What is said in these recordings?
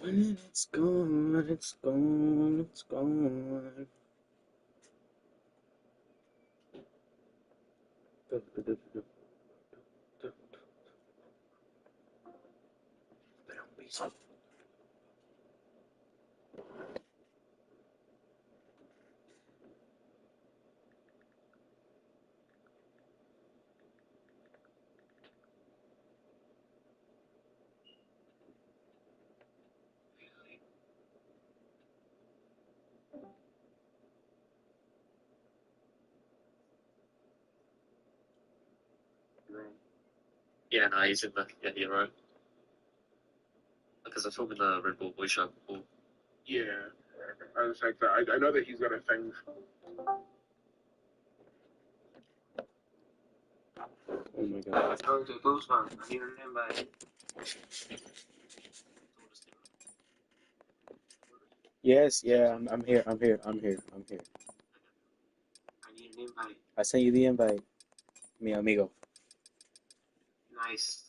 When it's gone, it's gone, it's gone. Espera un piso. Yeah, no, he's in the hero. Because I film in the Red Bull Boy Shop before. Yeah, I was like that. I know that he's got a thing. Oh my god. Going to Guzman. I need an invite. Yes, yeah, I'm here, I'm here, I'm here, I'm here. I need an invite. I sent you the invite, mi amigo. Nice.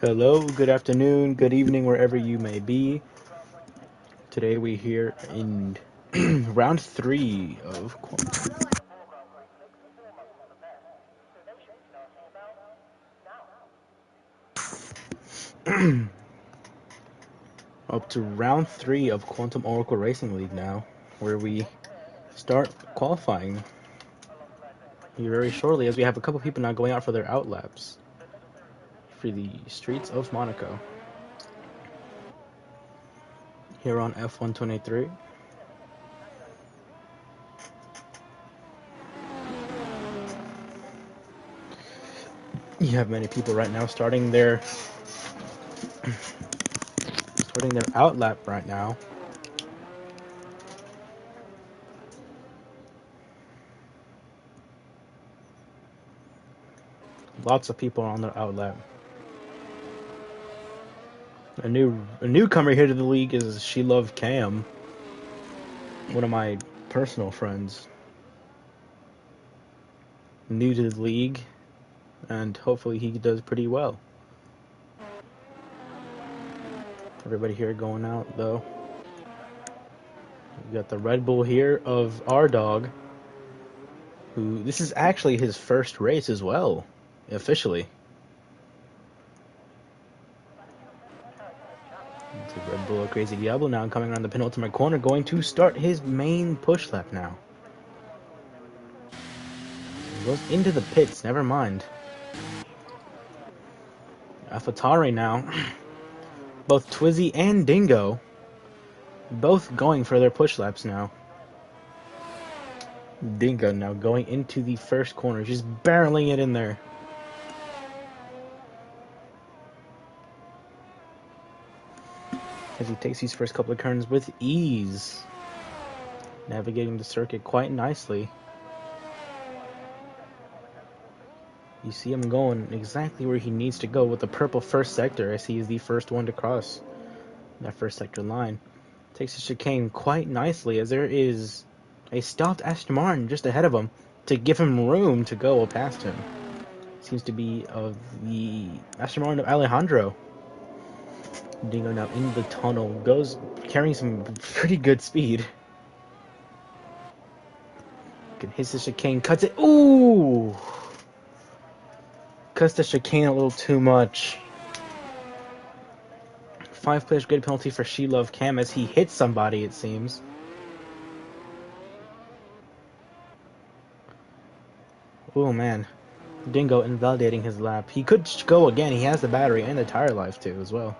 Hello, good afternoon, good evening, wherever you may be. Today we here in round 3 of up to round 3 of Quantum Oracle Racing League now, where we start qualifying here very shortly, as we have a couple people now going out for their outlaps for the streets of Monaco here on F123. You have many people right now starting their outlap right now. Lots of people are on their outlap. A newcomer here to the league is She Love Cam, one of my personal friends. New to the league, and hopefully he does pretty well. Everybody here going out though. We got the Red Bull here of our dog, who this is actually his first race as well, officially. It's a Red Bull Crazy Diablo now coming around the penultimate corner, going to start his main push lap now. He goes into the pits, never mind. AlphaTauri now. Both Twizzy and Dingo both going for their push laps now. Dingo now going into the first corner, just barreling it in there. As he takes these first couple of turns with ease, navigating the circuit quite nicely. You see him going exactly where he needs to go with the purple first sector, as he is the first one to cross that first sector line. Takes the chicane quite nicely, as there is a stopped Aston Martin just ahead of him to give him room to go past him. Seems to be of the Aston Martin of Alejandro. Dingo now in the tunnel, goes carrying some pretty good speed. Hits the chicane, cuts it. Ooh! Cuts the chicane a little too much. 5 players grid penalty for She Love Cam as he hits somebody, it seems. Oh man. Dingo invalidating his lap. He could go again. He has the battery and the tire life too as well.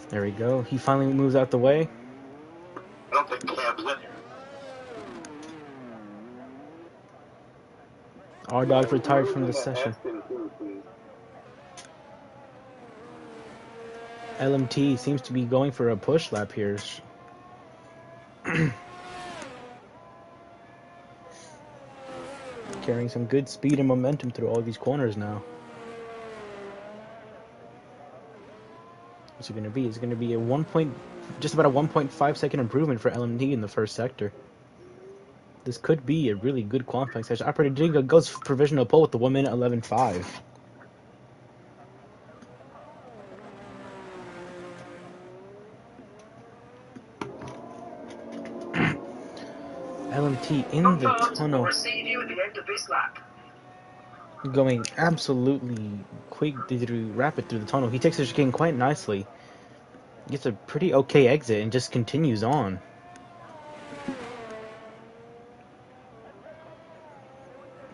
There we go. He finally moves out the way. I don't think Cam's in here. Our dog retired from the session. LMT seems to be going for a push lap here. Carrying some good speed and momentum through all these corners now. What's it going to be? It's going to be just about a 1.5 second improvement for LMT in the first sector. This could be a really good qualifying session. Operator Dingo goes for provisional pole with the 1 minute 11.5. LMT in the tunnel, going absolutely quick, rapid through the tunnel. He takes the chicane quite nicely, gets a pretty okay exit, and just continues on.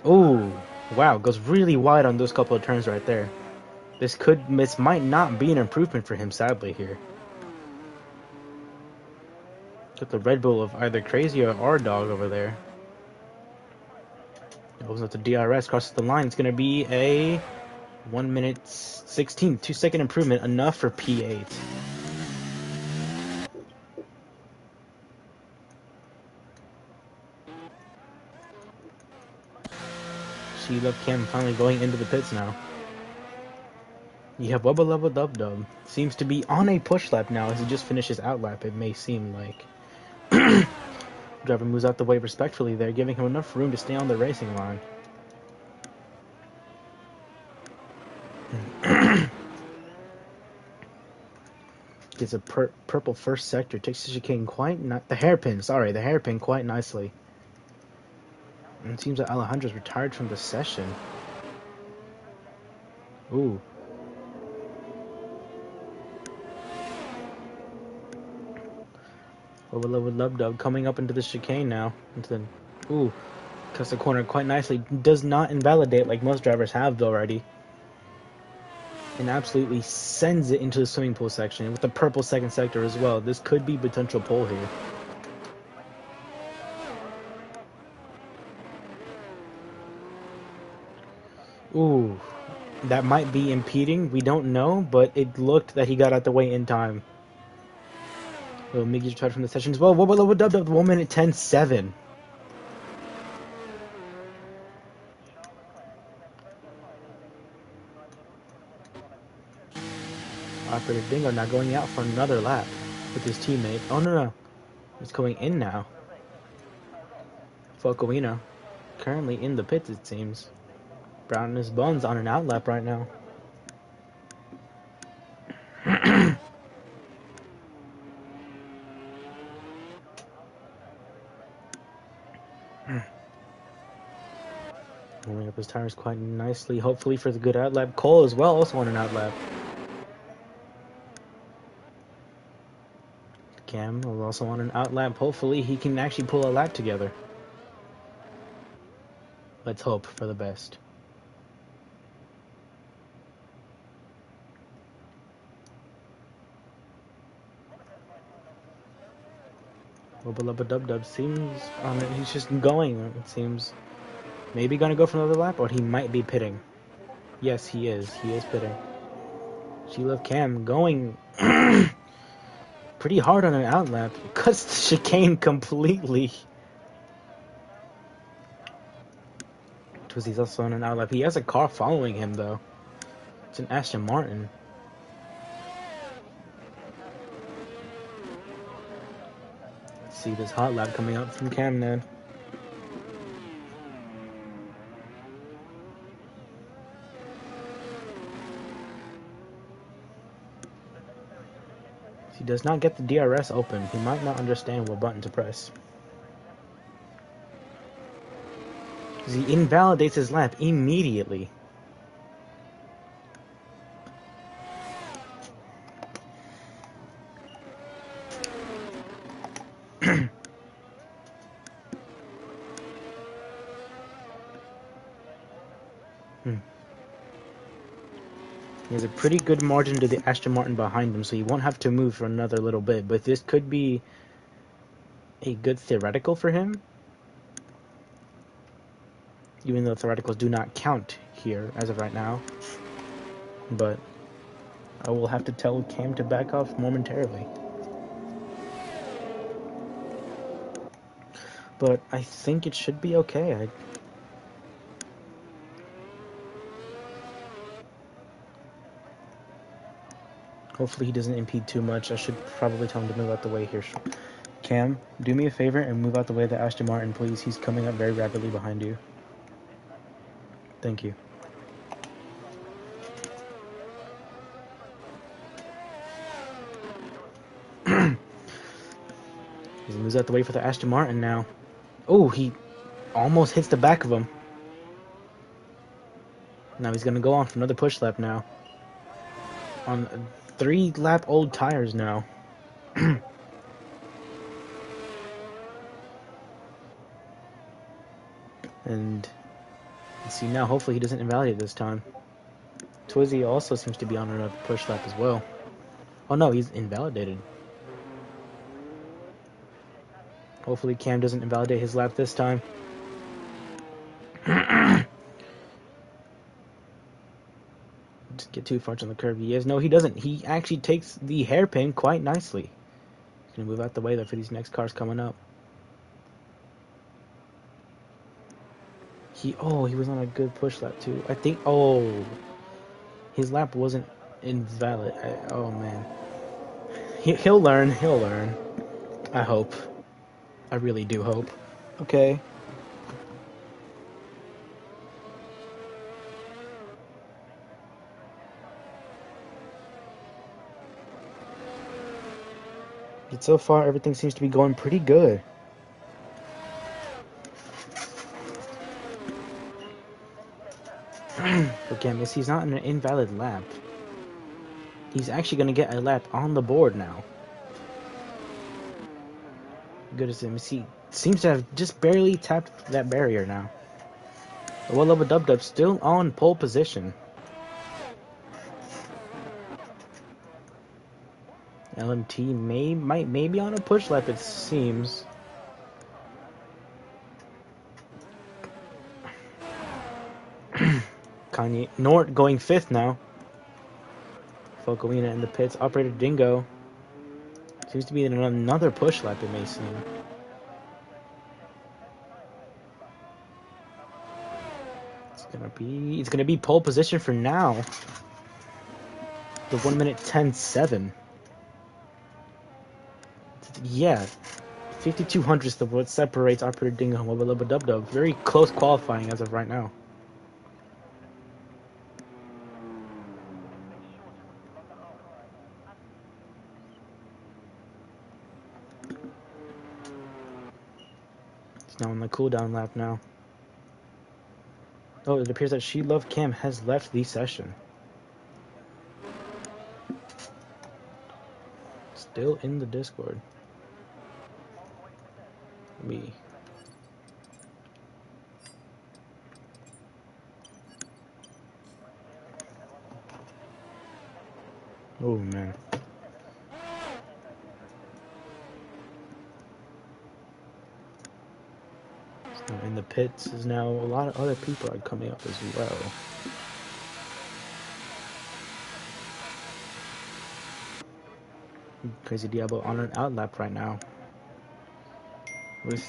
Oh, wow, goes really wide on those couple of turns right there. This might not be an improvement for him, sadly, here. Got the Red Bull of either Crazy or R-Dog over there. Opens up the DRS, crosses the line. It's going to be a 1 minute 16, 2 second improvement, enough for P8. Sheila Kim finally going into the pits now. You have Wubba Lubba Dub Dub. Seems to be on a push lap now as he just finishes out lap, it may seem like. Driver moves out the way respectfully there, giving him enough room to stay on the racing line. Gets a purple first sector, takes the chicane the hairpin quite nicely. And it seems that Alejandro's retired from the session. Ooh. Overload Lub Dub coming up into the chicane now. Ooh. Cuts the corner quite nicely. Does not invalidate like most drivers have already. And absolutely sends it into the swimming pool section with the purple second sector as well. This could be potential pole here. Ooh, that might be impeding. We don't know, but it looked that he got out the way in time. Little Miggy's retired from the session as well. What dub 1 minute 10.7. Operator Dingo now going out for another lap with his teammate. Oh no. It's going in now. Focoino currently in the pits, it seems. Brown in his buns on an out lap right now. Warming up his tires quite nicely, hopefully for the good out lap. Cole as well, also on an out lap. Cam is also on an out lap. Hopefully he can actually pull a lap together. Let's hope for the best. Wubba Lubba Dub Dub seems on it. He's just going, it seems. Maybe gonna go for another lap, or he might be pitting. Yes, he is. He is pitting. Sheila Cam going pretty hard on an out lap. Cuts the chicane completely. Twisty's also on an out lap. He has a car following him, though. It's an Aston Martin. Let's see this hot lap coming up from Camden. He does not get the DRS open. He might not understand what button to press. He invalidates his lap immediately. He has a pretty good margin to the Aston Martin behind him, so he won't have to move for another little bit. But this could be a good theoretical for him. even though theoreticals do not count here as of right now. But I will have to tell Cam to back off momentarily. But I think it should be okay. Hopefully he doesn't impede too much. I should probably tell him to move out the way here. Cam, do me a favor and move out the way of the Aston Martin, please. He's coming up very rapidly behind you. Thank you. He moves out the way for the Aston Martin now. Oh, he almost hits the back of him. Now he's going to go on for another push lap now. On 3-lap old tires now. And let's see now, hopefully he doesn't invalidate this time. Twizzy also seems to be on another push lap as well. Oh no, he's invalidated. Hopefully Cam doesn't invalidate his lap this time. Just get too far on the curve. He is. No, he doesn't. He actually takes the hairpin quite nicely. He's going to move out the way though for these next cars coming up. He was on a good push lap too. I think, his lap wasn't invalid. Oh man. He'll learn. He'll learn. I hope. I really do hope. Okay. But so far, everything seems to be going pretty good. Again, he's not in an invalid lap. He's actually going to get a lap on the board now. Good as him. He seems to have just barely tapped that barrier now. Well, of a Dub still on pole position. LMT may be on a push lap, it seems. Kanye Nort going 5th now. Focolina in the pits. Operator Dingo seems to be in another push lap, it may seem. It's gonna be pole position for now. The 1 minute 10.7. Yeah, 52 hundredths of what separates Operator Dingo and Wubba Lubba Dub Dub. Very close qualifying as of right now. It's now on the cooldown lap now. Oh, it appears that She Love Cam has left the session. Still in the Discord. Me. Oh man. So in the pits is now a lot of other people are coming up as well. Crazy Diablo on an outlap right now. With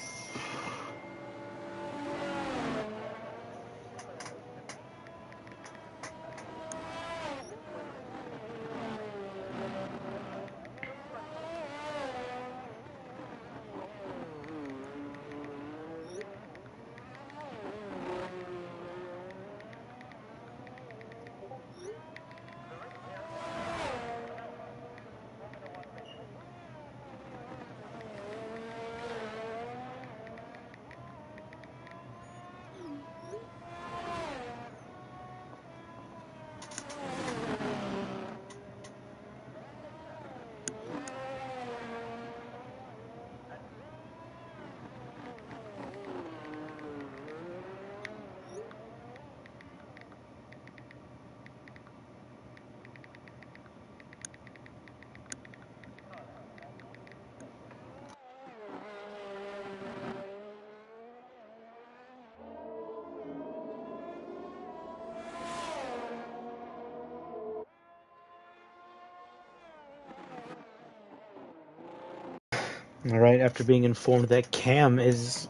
All right, after being informed that Cam is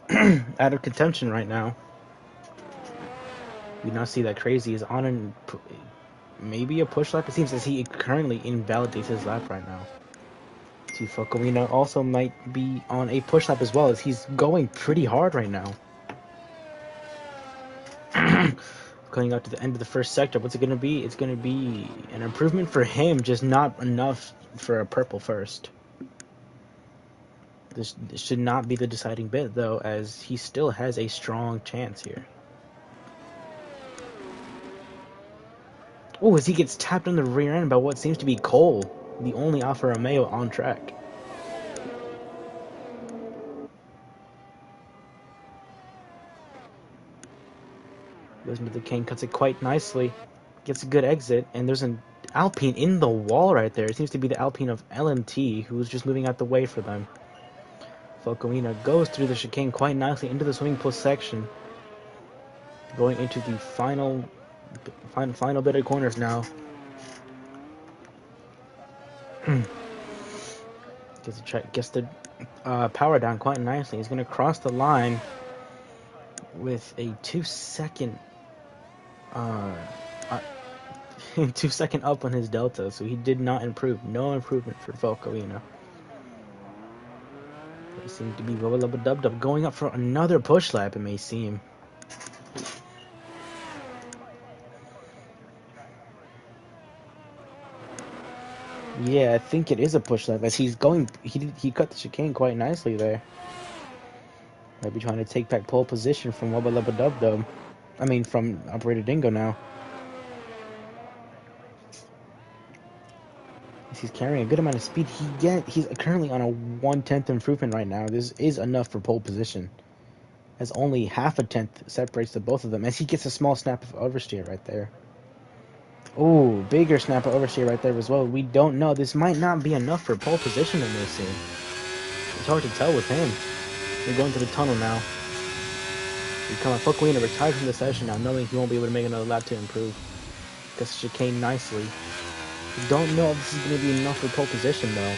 out of contention right now, we now see that Crazy is on maybe a push lap. It seems as he currently invalidates his lap right now. See, Focolina also might be on a push lap as well, as he's going pretty hard right now. Going up to the end of the first sector, what's it going to be? It's going to be an improvement for him, just not enough for a purple first. This should not be the deciding bit, though, as he still has a strong chance here. Oh, as he gets tapped on the rear end by what seems to be Cole, the only Alfa Romeo on track. Goes into the cane, cuts it quite nicely, gets a good exit, and there's an Alpine in the wall right there. It seems to be the Alpine of LMT, who's just moving out the way for them. Focolina goes through the chicane quite nicely into the swimming pool section, going into the final bit of corners now. Gets the power down quite nicely. He's going to cross the line with a 2-second 2-second up on his delta, so he did not improve. No improvement for Focolina. They seem to be dub going up for another push lap, it may seem. Yeah, I think it is a push lap, as he's going. He cut the chicane quite nicely there. Might be trying to take back pole position from Wubba Lubba Dub Dub. I mean, from Operator Dingo now. As he's carrying a good amount of speed. He's currently on a 1/10 improvement right now. This is enough for pole position, as only half a tenth separates the both of them. As he gets a small snap of oversteer right there. Oh, bigger snap of oversteer right there as well. We don't know. This might not be enough for pole position in this scene. It's hard to tell with him. We're going to the tunnel now. We come on, Focolina retired from the session now, knowing he won't be able to make another lap to improve. Gets chicane nicely. We don't know if this is going to be enough for pole position though.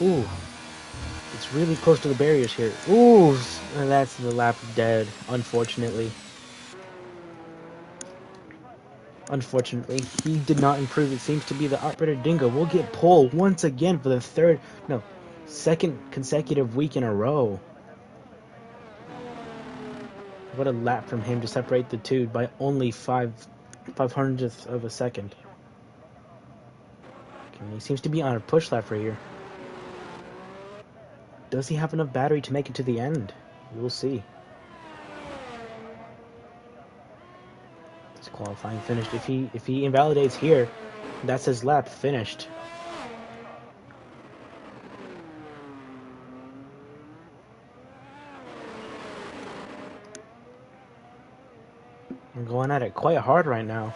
Ooh. It's really close to the barriers here. Ooh, and that's the lap dead, unfortunately. Unfortunately, he did not improve. It seems to be the Operator Dingo will get pole once again for the second consecutive week in a row. What a lap from him to separate the two by only 5/500th of a second. Okay, he seems to be on a push lap right here. Does he have enough battery to make it to the end? We'll see. It's qualifying finished. If he invalidates here, that's his lap finished. I'm going at it quite hard right now.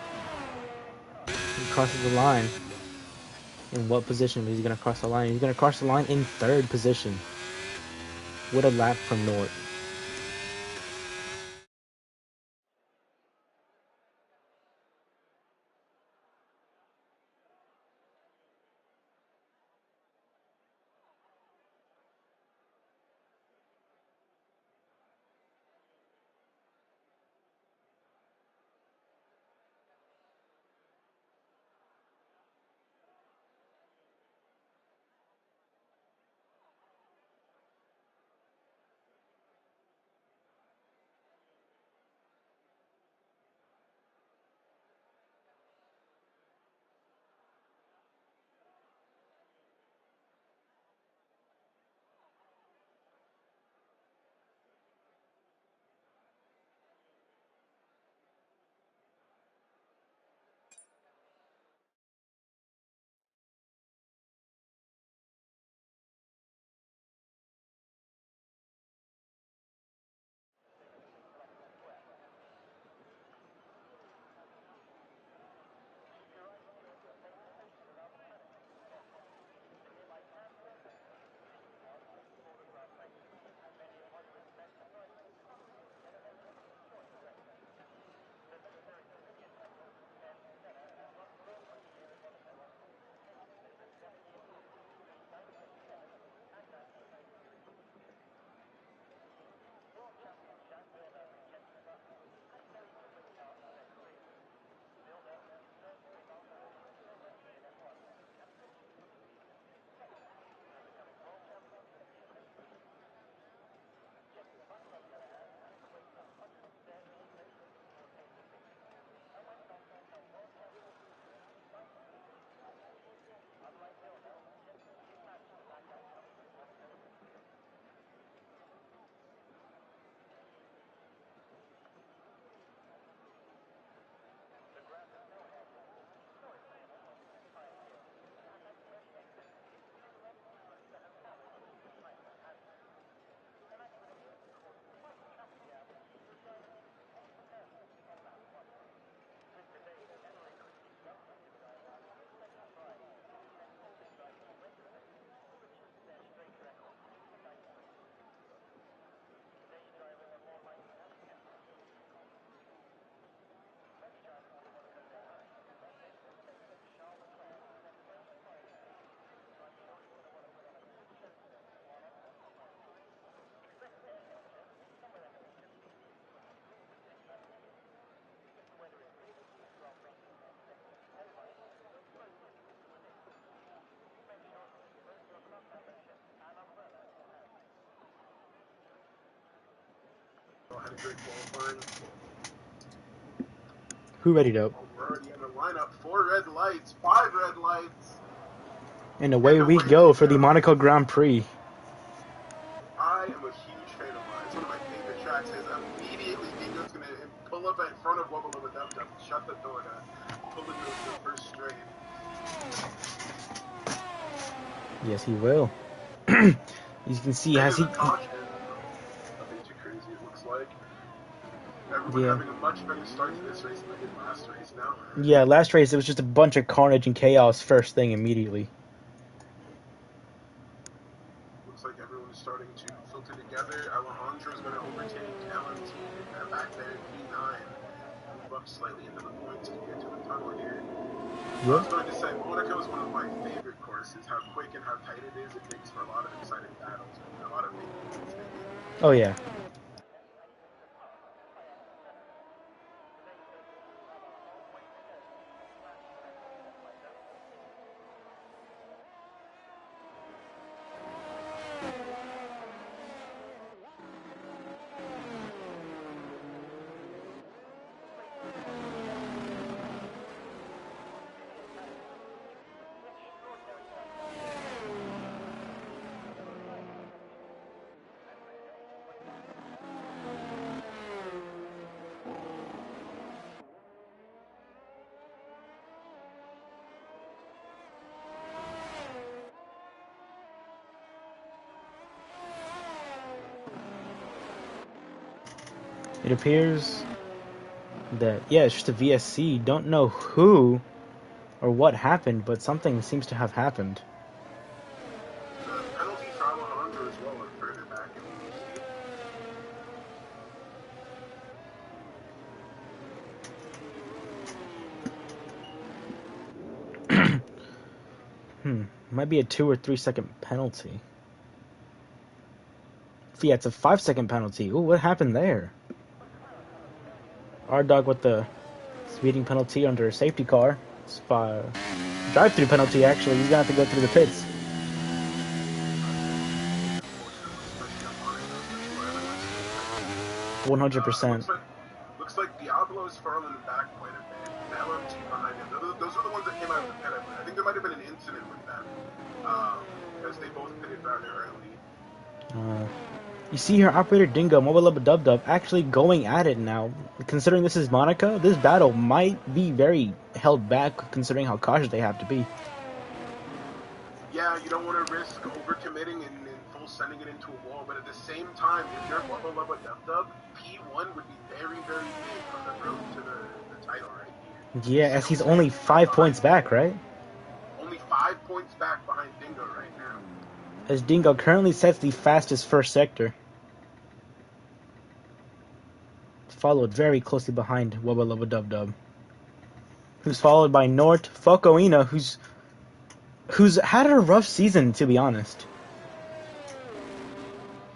He crosses the line. In what position is he going to cross the line? He's going to cross the line in third position. What a lap from Nort. Had a great qualifying. Who readied up? Oh, we're already in the lineup. 4 red lights, 5 red lights. And away we go for the Monaco Grand Prix. I am a huge fan of mine. It's one of my favorite tracks. Is immediately Dingo's gonna pull up in front of Wubba Lubba Dub Dub, shut the door to pull into the first straight. Yes, he will. As you can see, has he? Caution. Nothing too crazy. It looks like everyone Yeah. having a much better start to this race than they did last race. Now. Yeah, last race it was just a bunch of carnage and chaos first thing immediately. Looks like everyone is starting to filter together. Alejandro is going to overtake LMT back there in P9. Move up slightly into the points to get to the tunnel here. Yep. I was going to say, Monaco is one of my favorite courses. How quick and how tight it is, it makes for a lot of exciting battles and a lot of big points. Oh yeah. It appears that, yeah, it's just a VSC. Don't know who or what happened, but something seems to have happened. Penalty for Alejandro as well, and further back in the Might be a 2 or 3 second penalty. Yeah, it's a 5 second penalty. Ooh, what happened there? Our dog with the speeding penalty under a safety car. It's drive-through penalty, actually. He's gonna have to go through the pits. 100%. Looks like Diablo's falling back quite a bit. The LMT behind him. Those are the ones that came out of the pit. I think there might have been an incident with them. Because they both pitted rather early. You see here, Operator Dingo, Mobile Lubba Dub Dub, actually going at it now. Considering this is Monaco, this battle might be very held back, considering how cautious they have to be. Yeah, you don't want to risk overcommitting and full sending it into a wall, but at the same time, if you're Wubba Lubba Dub Dub, P1 would be very, very big on the road to the title right here. Yeah, as he's only 5 points back, right? Only 5 points back behind Dingo right now. As Dingo currently sets the fastest first sector. Followed very closely behind Wubba Lubba Dub Dub. Who's followed by Nort Focoina, who's had a rough season, to be honest.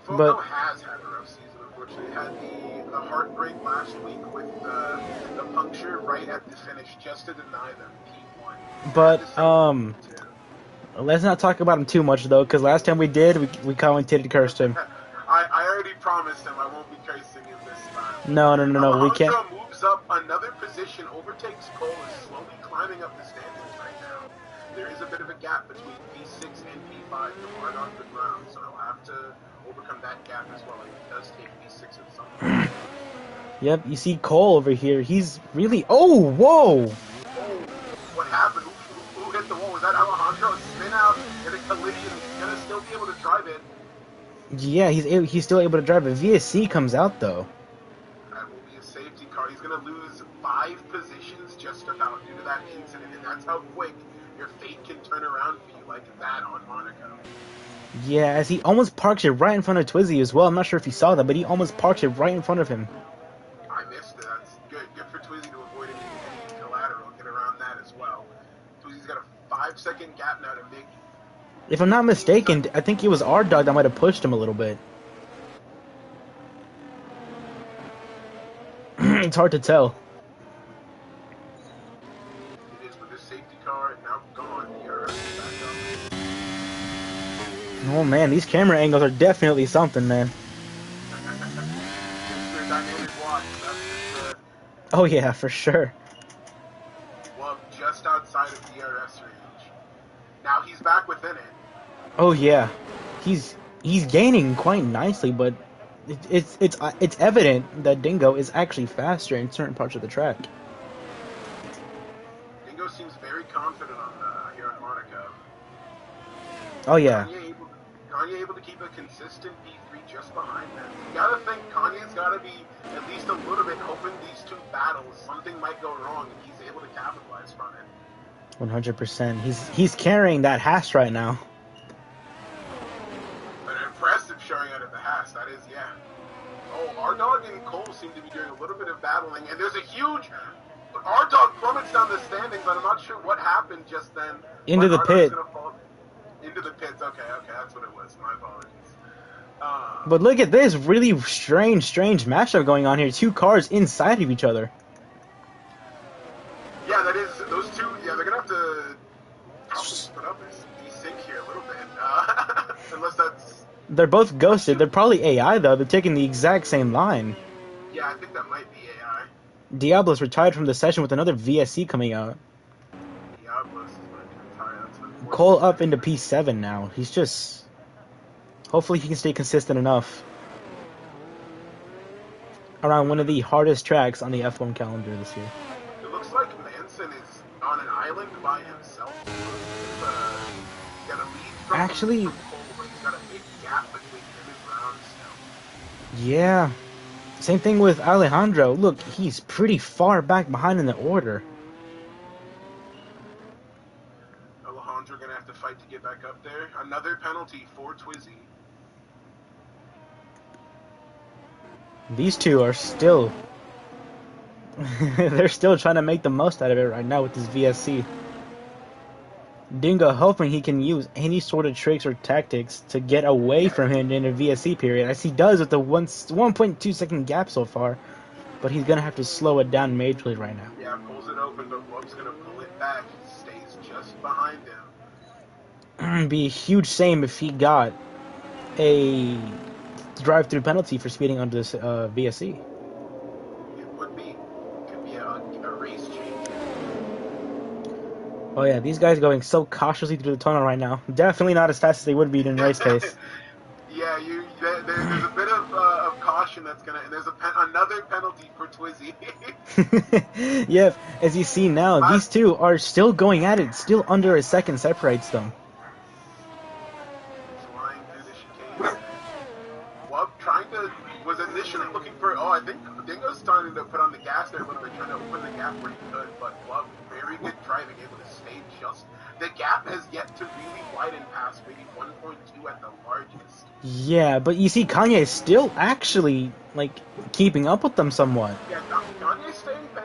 Foco has had a rough season, unfortunately. Had the heartbreak last week with the puncture right at the finish just to deny them P1. But, let's not talk about him too much, though, because last time we did, we commentated cursed him. I already promised him I won't be cursing him this time. No, we can't. Moves up another position, overtakes Cole, is slowly climbing up the standings right now. There is a bit of a gap between P6 and P5 from hard on the ground, so he'll have to overcome that gap as well. He does take P6 at some point. Yep, you see Cole over here. He's really... Oh, whoa! Oh, what happened? Who hit the wall? Was that Alejandro? Spin out, hit a collision. He's going to still be able to drive it. Yeah, he's still able to drive it. VSC comes out, though. That will be a safety car. He's going to lose 5 positions just about due to that incident, and that's how quick your fate can turn around for you like that on Monaco. Yeah, as he almost parks it right in front of Twizzy as well. I'm not sure if you saw that, but he almost parks it right in front of him. I missed it. That's good. Good for Twizzy to avoid any collateral and get around that as well. Twizzy's got a 5-second gap now to make. If I'm not mistaken, I think it was our dog that might have pushed him a little bit. It's hard to tell. It is with this safety car now gone. Here, back up. Oh man, these camera angles are definitely something, man. Mr. Dynamic Oh yeah, for sure. Well, just outside of DRS range. Now he's back within it. Oh yeah, he's gaining quite nicely, but it's evident that Dingo is actually faster in certain parts of the track. Dingo seems very confident on here on Monaco. Oh yeah, Kanye able to keep a consistent P3 just behind them. You gotta think Kanye's gotta be at least a little bit hoping these two battles, something might go wrong and he's able to capitalize from it. 100%. He's carrying that hash right now. An impressive showing out of the Haas, that is, yeah. Oh, R-Dog and Cole seem to be doing a little bit of battling, and there's a huge... R-Dog plummets down the standings, but I'm not sure what happened just then. Into the pit. Gonna fall into the pits, okay, that's what it was. My apologies. But look at this really strange matchup going on here. Two cars inside of each other. Yeah, that is, those two, yeah, they're gonna have to probably put up a desync here a little bit, unless that's... They're both ghosted. They're probably AI though. They're taking the exact same line. Yeah, I think that might be AI. Diablo's retired from the session with another VSC coming out. Diablos is going to retire. That's unfortunate. Cole up into P7 now. He's just... Hopefully he can stay consistent enough around one of the hardest tracks on the F1 calendar this year. It looks like Manson is on an island by himself. He's got a lead from Actually... Cole, but he's got a big gap between him and Brown still. Yeah. Same thing with Alejandro. Look, he's pretty far back behind in the order. Alejandro gonna have to fight to get back up there. Another penalty for Twizzy. These two are still... they're still trying to make the most out of it right now with this VSC. Dingo hoping he can use any sort of tricks or tactics to get away from him in a VSC period, as he does with the 1.2 second gap so far. But he's going to have to slow it down majorly right now. Yeah, pulls it open, but Wobb's gonna pull it back. He stays just behind him. It'd be a huge shame if he got a drive-through penalty for speeding under this VSC. It would be. Could be a race change. Oh yeah, these guys going so cautiously through the tunnel right now. Definitely not as fast as they would be in race pace. Yeah, there's a bit of caution that's gonna, and there's another penalty for Twizzy. Yep, as you see now, these two are still going at it. Still under a second separates them. Flying through the chicane. Wub was initially looking for, I think Dingo's starting to put on the gas there a little bit, trying to open the gap where he could, but Wub, very good driving, able to stay just. The gap has yet to really widen past maybe 1.2 at the largest. Yeah, but you see Kanye is still actually, like, keeping up with them somewhat. Yeah, Kanye's staying pace.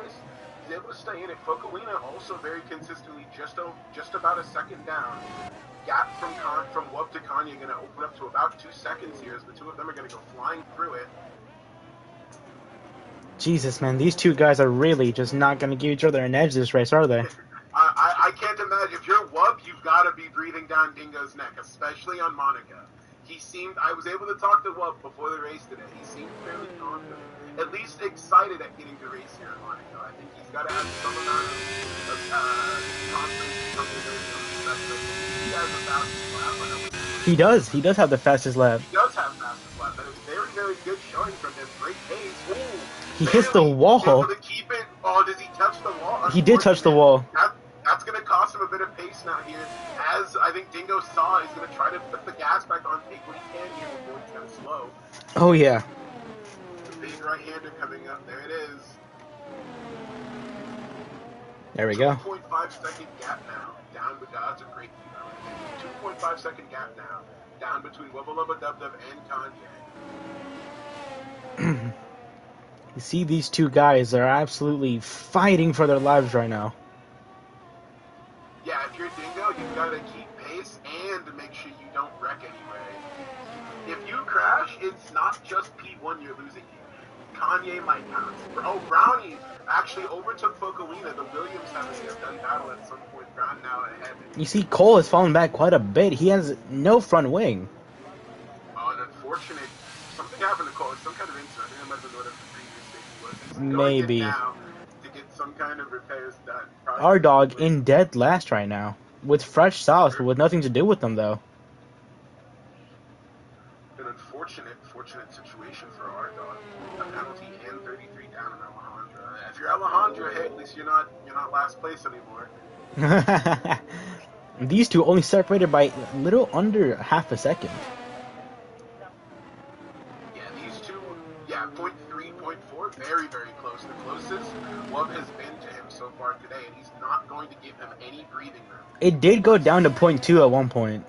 He's able to stay in it. Focolina also very consistently just about a second down. Gap from Wub to Kanye going to open up to about 2 seconds here as the two of them are going to go flying through it. Jesus, man, these two guys are really just not going to give each other an edge this race, are they? I can't imagine. If you're Wub, you've got to be breathing down Dingo's neck, especially on Monaco. I was able to talk to Wub before the race today. He seemed fairly confident, at least excited at getting to race here in Monaco. I think he's got to have some amount of confidence coming to he has the fastest lap. He does. He does have the fastest lap. He does have fastest lap. That is very, very good showing from him. Great pace. Ooh, he hits the wall. Able to keep it. Oh, does he touch the wall? He did touch the wall. That's going to cost him a bit of pace now here. As I think Dingo saw, he's going to try to put the gas back on, take what he can here before it's kind of slow. Oh, yeah. The big right-hander coming up. There it is. There we go. 2.5 second gap now. Down with that's a great 2.5 second gap now. Down between Wubba Lubba Dub Dub and Kanye. You see, these two guys are absolutely fighting for their lives right now. Yeah, if you're Dingo, you've got to keep pace and make sure you don't wreck anyway. If you crash, it's not just P1 you're losing here. Kanye might pounce. Oh, Brownie actually overtook Focolina. The Williams having a done battle at some point. Brown now ahead. You see, Cole has fallen back quite a bit. He has no front wing. Oh, an unfortunate... Something happened to Cole. Some kind of incident. I think that might have been whatever the previous safety was. Maybe. Now, get some kind of repairs done. Probably Our this dog situation. in dead last right now. With fresh sauce, but with nothing to do with them, though. An fortunate situation for our dog. A penalty and 33 down in Alejandra. If you're Alejandra, hey, at least you're not last place anymore. These two only separated by a little under half a second. Yeah, these two, yeah, 0.3, 0.4, very, very close. The closest Wub has been to him so far today, and he's not going to give him any breathing room. It did go down to 0.2 at one point.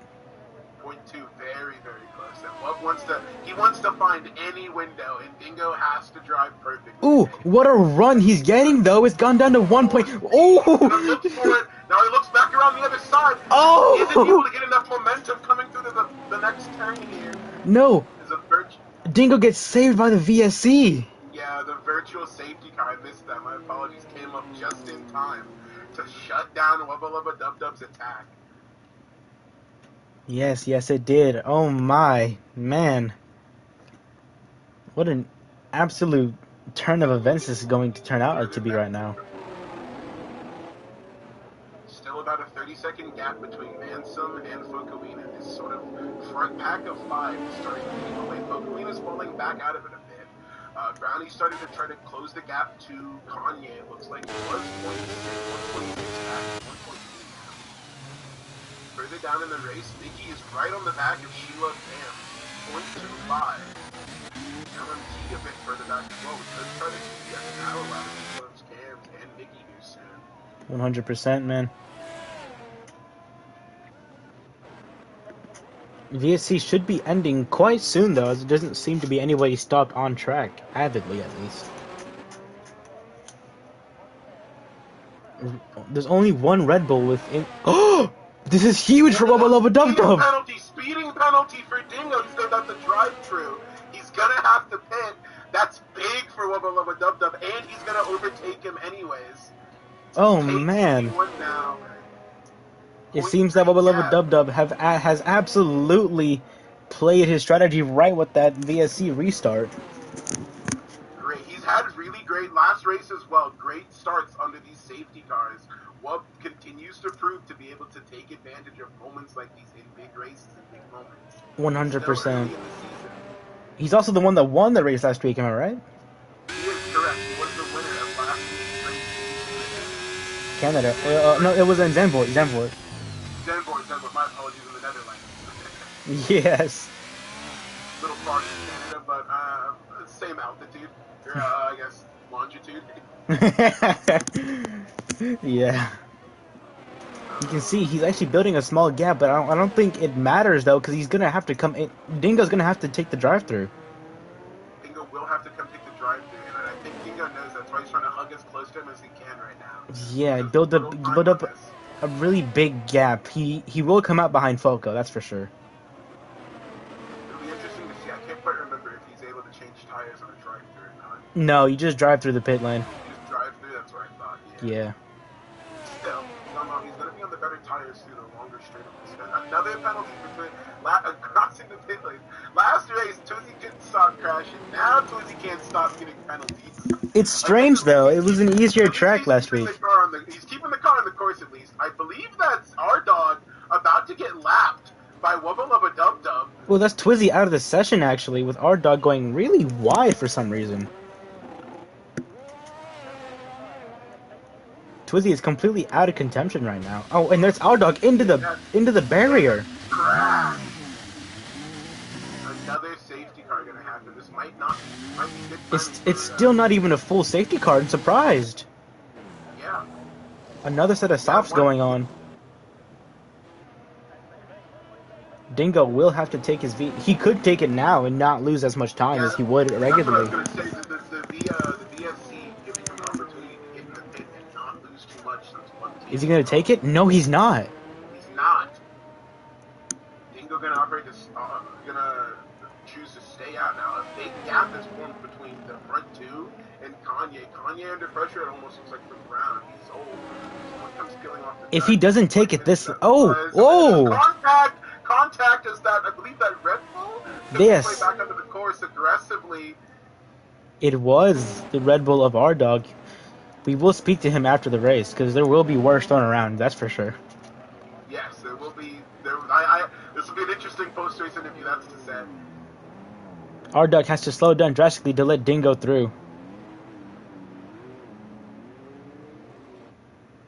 0.2, very, very close. And Wub wants to find any window, and Dingo has to drive perfectly. Ooh, what a run he's getting, though. It's gone down to 1 point. Oh! Looks for it. Now he looks back around the other side. Oh! He isn't able to get enough momentum coming through the next turn here. No. Dingo gets saved by the VSC. Yeah, the virtual safety car. I missed that. My apologies. Came up just in time to shut down Wubba Lubba Dub Dub's attack. Yes, it did. Oh my, man. What an absolute turn of events this is going to turn out to be right now. Still about a 30-second gap between Mansum and Fokowina. This sort of front pack of five is starting to keep away. Fokowina's falling back out of it a bit. Brownie started to try to close the gap to Kanye. It looks like it was 1.6 back, 1.8 now. Further down in the race, Nikki is right on the back of Sheila Pam, 0.25. LMT a bit further back as well. We could try to see that now out of Sheila's Cams and Nikki here soon. 100%, man. VSC should be ending quite soon, though, as there doesn't seem to be anybody stopped on track, avidly at least. There's only one Red Bull within. Oh! This is huge for Wubba Lubba Dub Dub! Speeding penalty for Dingo. He's going to have to drive through. He's going to have to pit. That's big for Wubba Lubba Dub Dub, and he's going to overtake him anyways. Oh, man. Now. It seems that Wubba Lubba Dub Dub has absolutely played his strategy right with that VSC restart. Great. He's had really great last race as well. Great starts under these safety cars. Wub continues to prove to be able to take advantage of moments like these in big races and big moments. 100%. He's also the one that won the race last week, am I right? He is correct. He was the winner of last week's race. Canada. No, it was in Zandvoort. Zandvoort. My apologies, in the Netherlands. Yes. Little far from Canada, but same altitude. Or, I guess, longitude. Yeah. You can see he's actually building a small gap, but I don't think it matters, though, because he's going to have to come in. Dingo's going to have to take the drive-through. Dingo will have to come take the drive-through, and I think Dingo knows that's why he's trying to hug as close to him as he can right now. Yeah, build up a really big gap. He will come out behind Foco, that's for sure. It'll be interesting to see. I can't quite remember if he's able to change tires on a drive-through or not. No, you just drive through the pit lane. You just drive through, that's what I thought, Yeah. Still, no, he's going to be on the better tires through the longer straight of this. Another penalty for crossing the pit lane. Last race, Twizzy couldn't stop crashing. Now Twizzy can't stop getting penalties. It's strange, though. It was an easier track last week. He's keeping the car on the course, at least. I believe that's our dog about to get lapped by Wubba Lubba Dub Dub. Well, that's Twizzy out of the session, actually, with our dog going really wide for some reason. Twizzy is completely out of contention right now. Oh, and there's our dog into the barrier. Crash! Another safety car gonna happen. This might be good timing. It's still not even a full safety car. I'm surprised. Yeah. Another set of softs going on. Dingo will have to take his V. He could take it now and not lose as much time as he would regularly. That's what I was gonna say. The VSC giving him an opportunity to get in the pit and not lose too much since one team. Is he gonna take it? No, he's not. He's not. Dingo gonna operate this. Gonna choose to stay out now. A big gap is formed between the front two and Kanye. Kanye under pressure. It almost looks like from Brown. He's old. Someone comes peeling off the If track. he doesn't take it this, oh. Contact is that, I believe that Red Bull Yes. play back under the course aggressively. It was the Red Bull of our dog. We will speak to him after the race because there will be worse thrown around. That's for sure. Yes, there will be. This will be an interesting post-race interview. That's to say. Our duck has to slow down drastically to let Dingo through.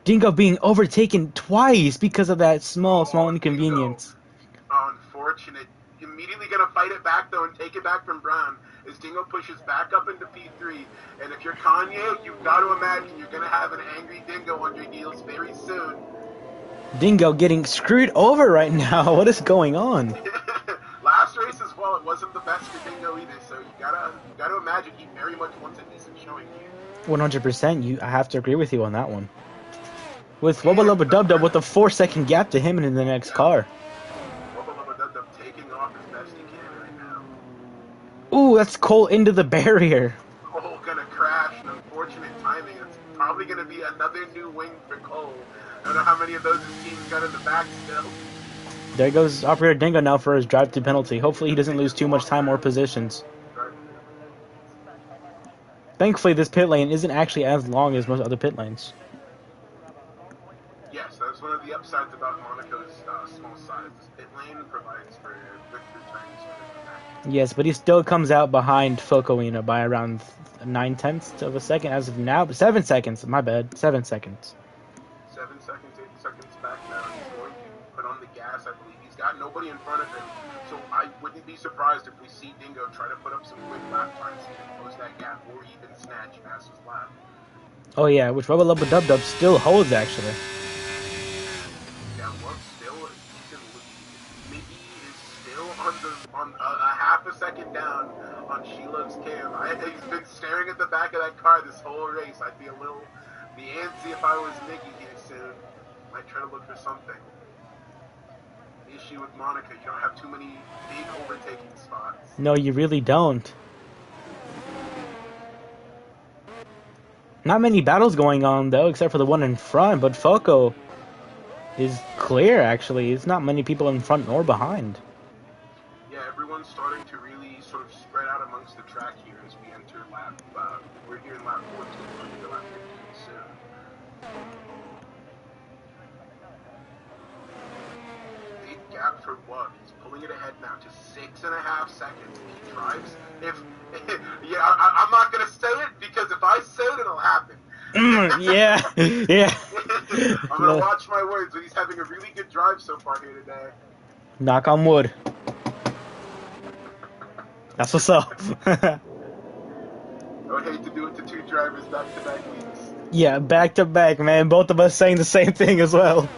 Dingo being overtaken twice because of that small inconvenience. Dingo, unfortunate. Immediately gonna fight it back though and take it back from Brown as Dingo pushes back up into P3. And if you're Kanye, you've got to imagine you're gonna have an angry Dingo on your heels very soon. Dingo getting screwed over right now. What is going on? Last race as well, it wasn't the best for Dingo either. So you gotta imagine he very much wants a decent showing here. 100%. I have to agree with you on that one. With Wubba Lubba Dub Dub with a 4-second gap to him and in the next car. Wubba Lubba Dub Dub taking off as best he can right now. Ooh, that's Cole into the barrier. Cole gonna crash, and unfortunate timing. It's probably gonna be another new wing for Cole. I don't know how many of those his team's got in the back still. There goes Operator Dingo now for his drive-through penalty. Hopefully he doesn't lose too much time or positions. Thankfully, this pit lane isn't actually as long as most other pit lanes. Yes, that's one of the upsides about Monaco's small size. This pit lane provides for quick returns within the back. Yes, but he still comes out behind Focoina by around 9/10 of a second as of now. 7 seconds, my bad. 7 seconds. 7 seconds, 8 seconds back now. He's going to put on the gas, I believe. He's got nobody in front of him, so I wouldn't be surprised if we see Dingo try to put up some quick lap times to close that gap or even snatch fastest lap. Oh yeah, which Rubba Lubba Dub Dub still holds actually. Yeah, Love still a decent lead. Mickey is still on a half a second down on Sheila's cam. He's been staring at the back of that car this whole race. I'd be antsy if I was Mickey here soon. Might try to look for something. The issue with Monaco, you don't have too many big overtaking spots. No, you really don't. Not many battles going on though, except for the one in front, but Foco is clear actually. It's not many people in front nor behind. Yeah, everyone's starting to really sort of spread out amongst the track here as we enter lap, we're here in lap 14, we're into lap 15 soon. Big gap for Wub. He's pulling it ahead now to 6.5 seconds. He drives. Yeah, I'm not gonna say it because if I say it, it'll happen. Yeah. I'm gonna watch my words, but he's having a really good drive so far here today. Knock on wood. That's what's up. I would hate to do it to two drivers back-to-back weeks. Yeah, back to back, man. Both of us saying the same thing as well.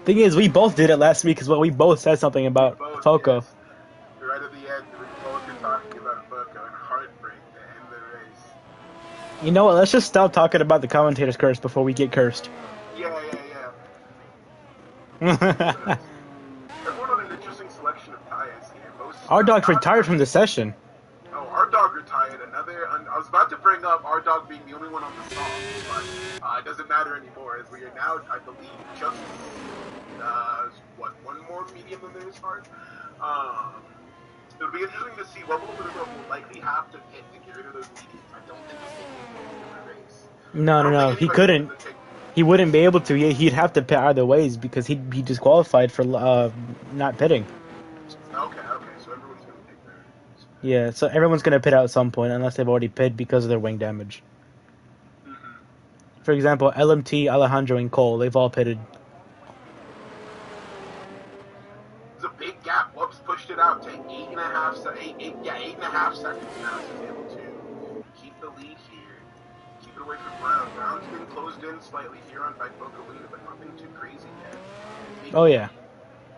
Thing is, we both did it last week as well. We both said something about Foco. Yes. Right at the end, we both were talking about Foco and heartbreak to end the race. You know what? Let's just stop talking about the commentator's curse before we get cursed. Yeah. Everyone on an interesting selection of tires here. Our dog retired from the session. Oh, our dog retired. I was about to bring up our dog being the only one on the song, but it doesn't matter anymore as we are now, I believe, just one more medium than there is hard. It'll be interesting to see what will likely have to pit to get rid of those mediums. I don't think he's taking the race. No. He couldn't. He wouldn't be able to. He'd have to pit either ways because he'd be disqualified for not pitting. Okay. So everyone's going to pick theirs. Yeah, so everyone's going to pit out at some point unless they've already pitted because of their wing damage. Mm-hmm. For example, LMT, Alejandro, and Cole, they've all pitted. It's a big gap. Whoops pushed it out to 8.5 seconds now. So he's able to keep the lead here. Keep it away from Brown. Brown's been closed in slightly here on by Bocolina, but nothing too crazy yet. Oh, yeah.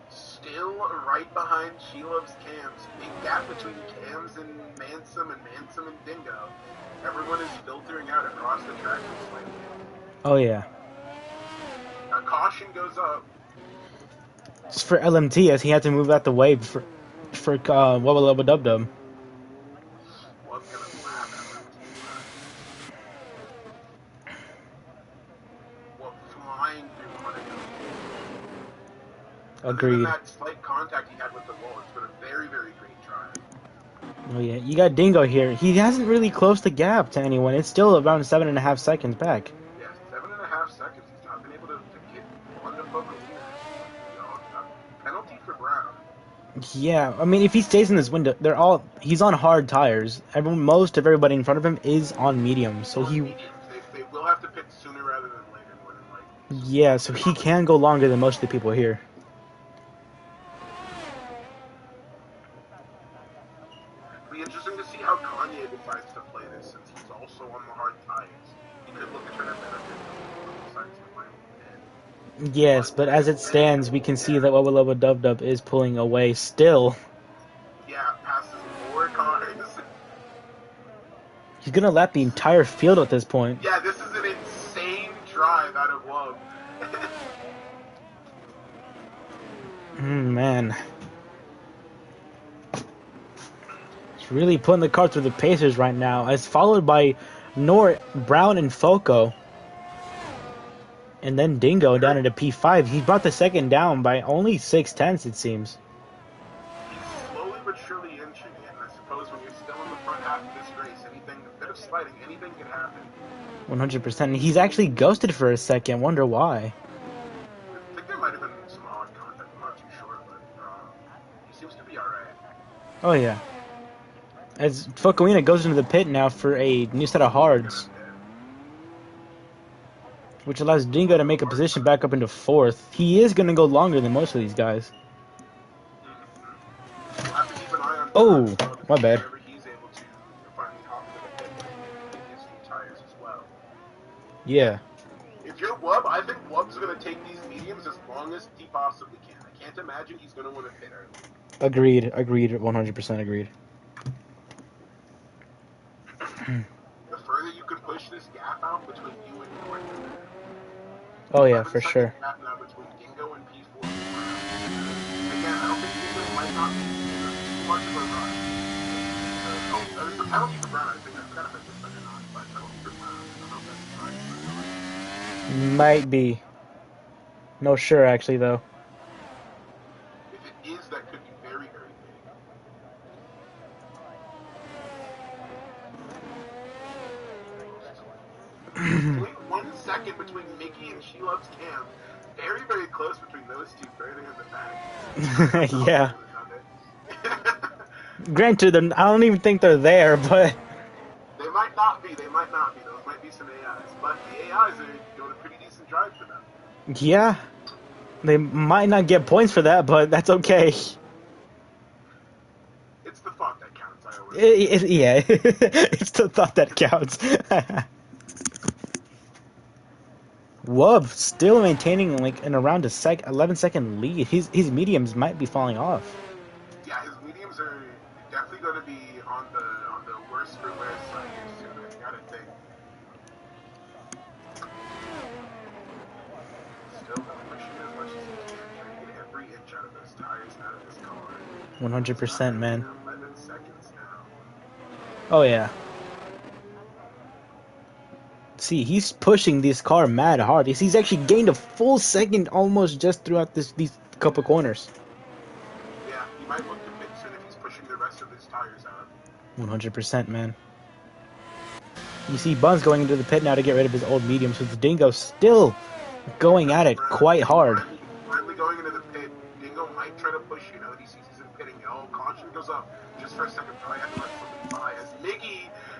Still right behind Sheila's cams. Big gap between Cams and Mansum and Dingo. Everyone is filtering out across the track slightly. Oh, yeah. Now caution goes up. It's for LMT as he had to move out the way for Wubba Lubba Dub Dub. What's gonna slap LMT? What flying through Monaco. Agreed. That slight contact he had with the wall, it's been a very, very great drive. Oh yeah, you got Dingo here. He hasn't really closed the gap to anyone. It's still around 7.5 seconds back. Yeah, 7.5 seconds. He's not been able to get onto Focolina. Penalty for Brown. Yeah, I mean, if he stays in this window, he's on hard tires. Most of everybody in front of him is on mediums, so On he, mediums. They will have to pit sooner rather than later, more than likely. yeah, so he can go longer than most of the people here. It'll be interesting to see how Kanye decides to play this, since he's also on the hard tires. He could look to try to benefit from both sides to play. Yes, but as it stands, we can see that Wubba Lubba Dub Dub is pulling away still. Yeah, passes more cars. He's gonna lap the entire field at this point. Yeah, this is an insane drive out of Wub. Man. It's really putting the car through the paces right now, as followed by Nort, Brown, and Foco. And then Dingo down into P5. He brought the second down by only 6/10, it seems. He's slowly but surely inching it, and I suppose when you're still in the front half of this race, a bit of sliding, anything can happen. 100%. He's actually ghosted for a second. Wonder why. I think there might have been some odd contact, I'm not too sure, but he seems to be alright. Oh, yeah. As Focolina goes into the pit now for a new set of hards, which allows Dingo to make a position back up into 4th. He is going to go longer than most of these guys. We'll have to keep an eye on Oh, my bad. whenever he's able to finally hop into the pit and get his few tires as well. Yeah. If you're Wub, I think Wub's going to take these mediums as long as he possibly can. I can't imagine he's going to want to pit early. Agreed. 100% agreed. The further you can push this gap out between you and North, Oh, yeah, for sure. gap now between Dingo and P4. Again, I don't think Dingo might not be too much of a rush. There's a penalty for Brown. I forgot if I just said or not, but penalty for Brown. I don't know if that's right. Might be. No sure, actually, though. If it is, that could be very, very big. Only 1 second between Mickey and She Loves Cam. Very, very close between those two further in the back. Yeah. Granted, I don't even think they're there, but... They might not be. Those might be some AIs. But the AIs are doing a pretty decent drive for them. Yeah. They might not get points for that, but that's okay. It's the thought that counts, I always say. Yeah, it's the thought that counts. Wub still maintaining like an around a 11-second lead. His mediums might be falling off. Yeah, his mediums are definitely going to be on the worst for wear side here soon. I gotta think. Still going to push it as much as he can, trying to get every inch out of those tires and out of this car. 100%, man. 11 seconds now. Oh yeah. See, he's pushing this car mad hard. He's actually gained a full second almost just throughout these couple corners. Yeah, he might look to pit soon if he's pushing the rest of his tires out. 100%, man. You see Buns going into the pit now to get rid of his old mediums, with the Dingo still going at it quite hard. Finally going into the pit. Dingo might try to push, you know, he sees he's in pitting. Oh, caution goes up just for a second. Probably have to let somebody by.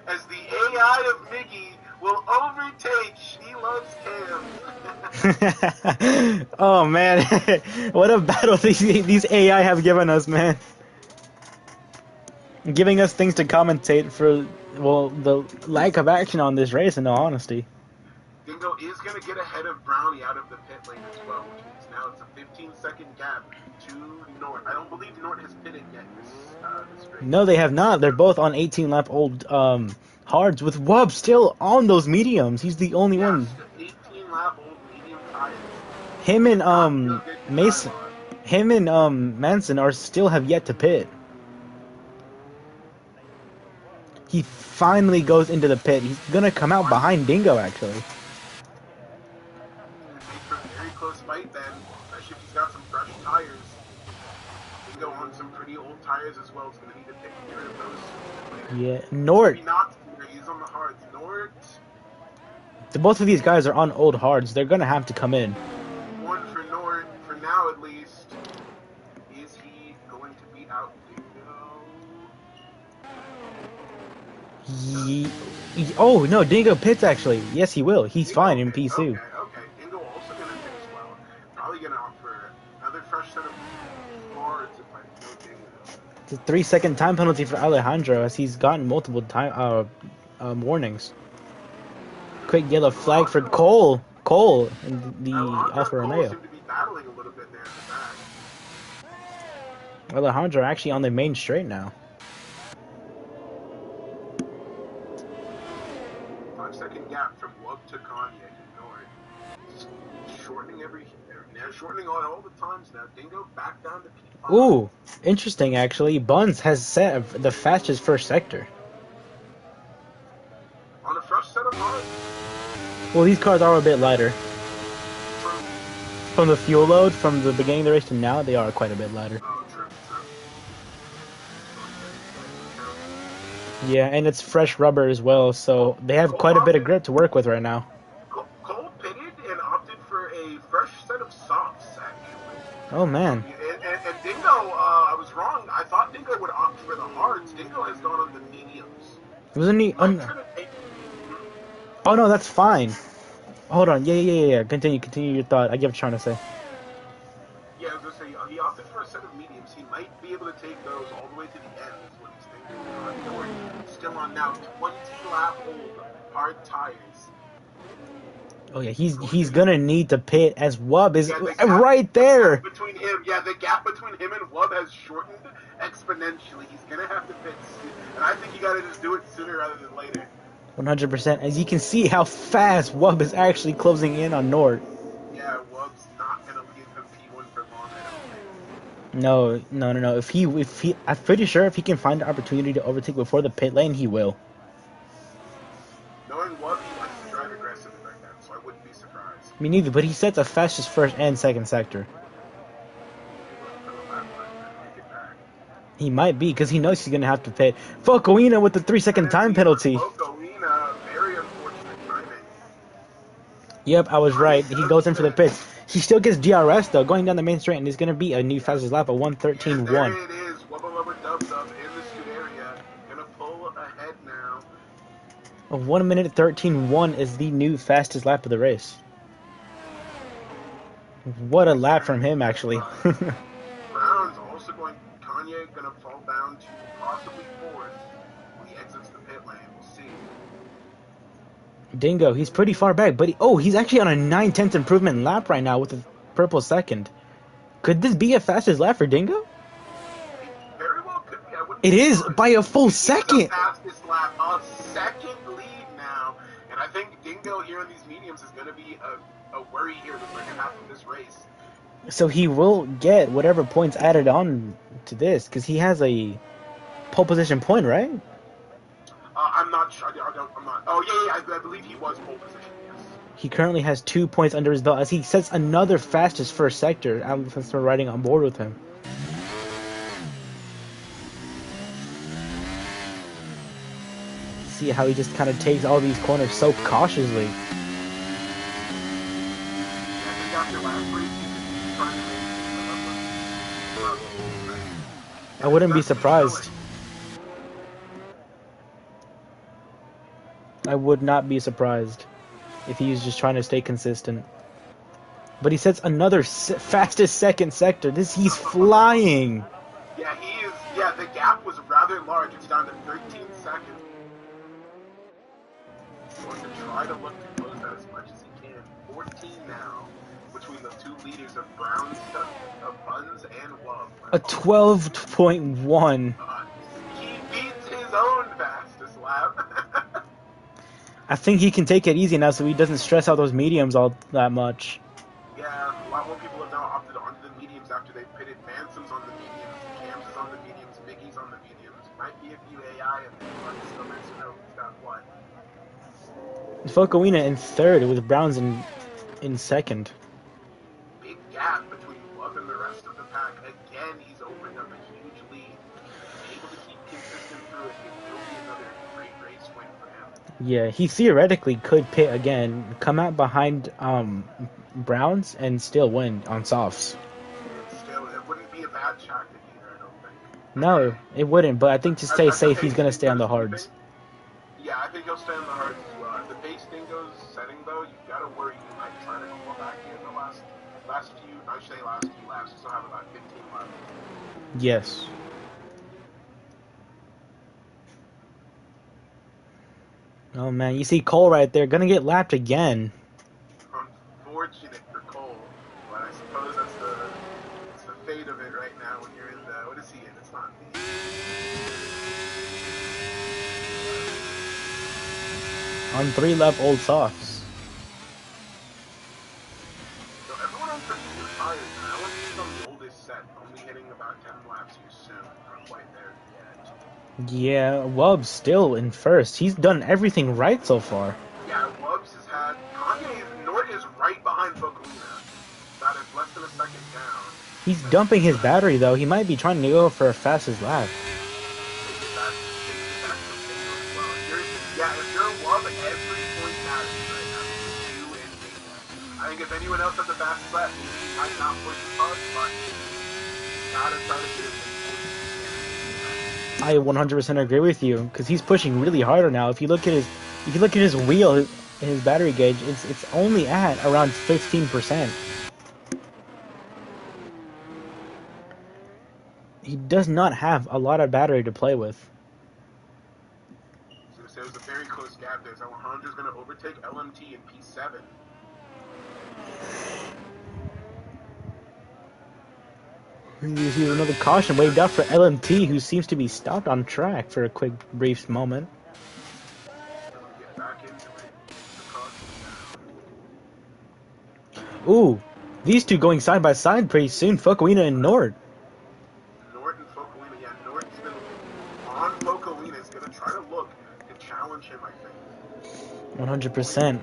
As the AI of Miggy will overtake She Loves Cam. Oh man, what a battle these AI have given us, man. Giving us things to commentate for, well, the lack of action on this race, in all honesty. Dingo is going to get ahead of Brownie out of the pit lane as well, which means now it's a 15-second gap to Nort. I don't believe Nort has pitted yet this race. No, they have not. They're both on 18-lap old hards, with Wub still on those mediums. He's the only one. 18-lap old medium tires. Him and Mason, him and Manson are still have yet to pit. He finally goes into the pit. He's gonna come out behind Dingo, actually. Make for a very close fight then, especially if he's got some fresh tires. Dingo on some pretty be old tires as well. It's going to need to get rid of those sooner than later. Yeah, Nort. Maybe not sooner. He's on the hards. Nort. Both of these guys are on old hards. They're gonna have to come in. One for Nort, for now at least. Is he going to beat out Dingo? Oh no, Dingo pits actually. Yes, he will. He's Dingo fine in pits. P2. Okay. Dingo also going to pit as well. Probably going to opt for another fresh set of hards if I know Dingo. It's a 3-second time penalty for Alejandro as he's gotten multiple time warnings. Quick yellow flag for Cole. Cole in the Alfa Romeo. Seem to be battling a little bit there in the back. Alejandro actually on the main straight now. 5-second gap from Wub to Kanye. Ignored. Shortening all the times now. Dingo back down to P5. Ooh, interesting actually. Buns has set the fastest first sector. On a fresh set of hards. Well, these cars are a bit lighter. True. From the fuel load, from the beginning of the race to now, they are quite a bit lighter. Oh, true. Yeah, and it's fresh rubber as well, so they have quite a bit of grip to work with right now. Cole pitted and opted for a fresh set of softs, actually. Oh, man. And Dingo, I was wrong. I thought Dingo would opt for the hards. Dingo has gone on the mediums. Wasn't he... Oh, no, that's fine. Hold on. Yeah. Continue your thought. I get what you're trying to say. Yeah, I was going to say, he opted for a set of mediums. He might be able to take those all the way to the end, is what he's thinking. Still on now 20-lap old hard tires. Oh, yeah, he's going to need to pit as Wub is right there. The gap between him and Wub has shortened exponentially. He's going to have to pit soon. And I think you got to just do it sooner rather than later. 100%. As you can see how fast Wub is actually closing in on Nord. Yeah, Wub's not gonna leave him P1 for long, I don't think. No. If he, I'm pretty sure if he can find the opportunity to overtake before the pit lane, he will. Knowing Wub, he likes to drive aggressively like that, so I wouldn't be surprised. Me neither, but he sets a fastest first and second sector. He might be, because he knows he's gonna have to pit. Focoina with the 3-second time penalty. Focoina, very unfortunate timing. Yep, I was right. He goes in for the pits. He still gets DRS though, going down the main straight, and he's gonna be a new fastest lap of 1:13.1. There it is, Wubba Lubba Dub Dub in the Scuderia, gonna pull ahead now. A 1:13.1 is the new fastest lap of the race. What a lap from him, actually. Brown's also going. Kanye gonna fall down to possibly fourth when he exits the pit lane. We'll see. Dingo, he's pretty far back, but he's actually on a 9/10 improvement lap right now with a purple second. Could this be a fastest lap for Dingo? It very well could be. It is by a full second. The fastest lap, a second lead now, and I think Dingo here in these mediums is going to be a worry here the second half of this race. So he will get whatever points added on to this because he has a pole position point, right? I'm not sure. I'm not. Oh yeah. I believe he was pole position. Yes. He currently has 2 points under his belt as he sets another fastest first sector. Alpha's riding on board with him. See how he just kind of takes all these corners so cautiously. I think after last race, he's trying to I wouldn't be surprised. I would not be surprised if he was just trying to stay consistent. But he sets another fastest second sector. He's flying. Yeah, he is. Yeah, the gap was rather large. It's down to 13 seconds. Going to try to look to close that as much as he can. 14 now between the two leaders of Brown's, of Buns and Wub. A 12.1. He beats his own fastest lap. I think he can take it easy now so he doesn't stress out those mediums all that much. Yeah, a lot more people have now opted onto the mediums after they pitted. Manson's on the mediums, Cam's is on the mediums, Mickey's on the mediums. Might be a few AI and still Manson knows he's got what. Focoina in third with Browns in second. Big gap between Love and the rest of the pack. again, he's opened up a huge lead. If he's able to keep consistent through it, it will be another great race win for him. Yeah, he theoretically could pit again, come out behind Browns, and still win on softs. And still, it wouldn't be a bad tactic either, I don't think. No, it wouldn't, but I think to stay At the safe, he's pace going to stay on the Dingo's hards. keeping, yeah, I think he'll stay on the hards as well. At the pace Dingo's setting, though, you've got to worry he might try to claw back here in the last few laps. You still have about 15 left. Yes. Oh man, you see Cole right there, gonna get lapped again. Unfortunate for Cole, but I suppose it's the fate of it right now when you're in the, what is he in? It's not me. On 3 lap old softs. So everyone on pretty new tires now. I want to see on the oldest set, only hitting about 10 laps here soon. Not quite there yet. Yeah, Wubb's still in first. He's done everything right so far. Yeah, Wubbs has had, Nort is right behind Bokalina. That is less than a second down. He's dumping his battery though. He might be trying to go for a fastest lap. Yeah, if you're Wubb, every point matters right now. You and Dingo. I think if anyone else has a fast lap, he might not push as hard, but gotta try to do it. I 100% agree with you because he's pushing really harder now. If you look at his wheel, his battery gauge, it's only at around 15%. He does not have a lot of battery to play with. So it was a very close gap there. So Honda's going to overtake LMT in P7. Here's another caution waved out for LMT, who seems to be stopped on track for a quick, brief moment. Get back into it. Ooh, these two going side by side pretty soon. Fukuina and Nord. Nort and Fokalina. Yeah, Nort's been on Fokalina. Is going to try to look to challenge him, I think. 100%.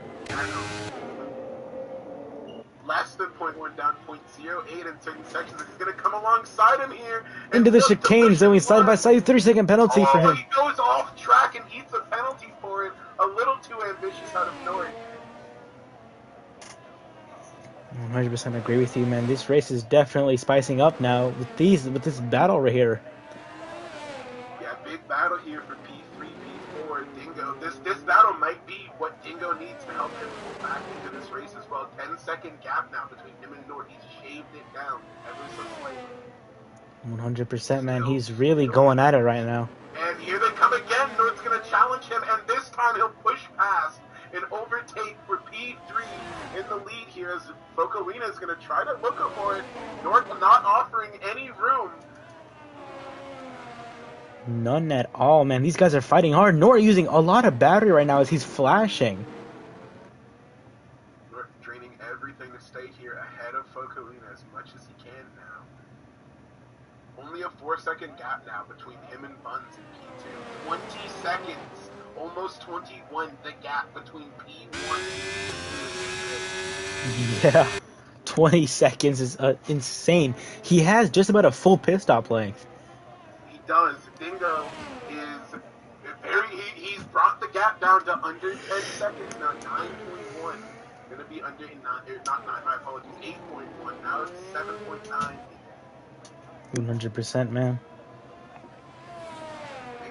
Less than 0.1 down, 0.08 in certain sections. He's going to come alongside him here. Into the chicanes, going side by side. 30-second penalty for him. He goes off track and eats a penalty for it. A little too ambitious out of Nort. 100% agree with you, man. This race is definitely spicing up now with this battle right here. Yeah, big battle here for P3, P4, Dingo. This battle might be what Dingo needs to help him pull back into this race as well. 10-second gap now between him and Nort. He's shaved it down ever so slightly. 100%, man. He's really going at it right now. And here they come again. Nort's going to challenge him, and this time he'll push past and overtake for P3 in the lead here as Fokalina is going to try to look for it. Nort not offering any room. None at all, man. These guys are fighting hard. Nort using a lot of battery right now as he's flashing. Nort draining everything to stay here ahead of Fokalina as much as he can now. Only a 4-second gap now between him and Buns in P2. 20 seconds. Almost 21, the gap between P1 and P2. Yeah. 20 seconds is insane. He has just about a full pit stop length. He does. Dingo is he's brought the gap down to under 10 seconds now. 9.1. Gonna be under not 9, my apologies. 8.1. Now it's 7.9. 100%, man.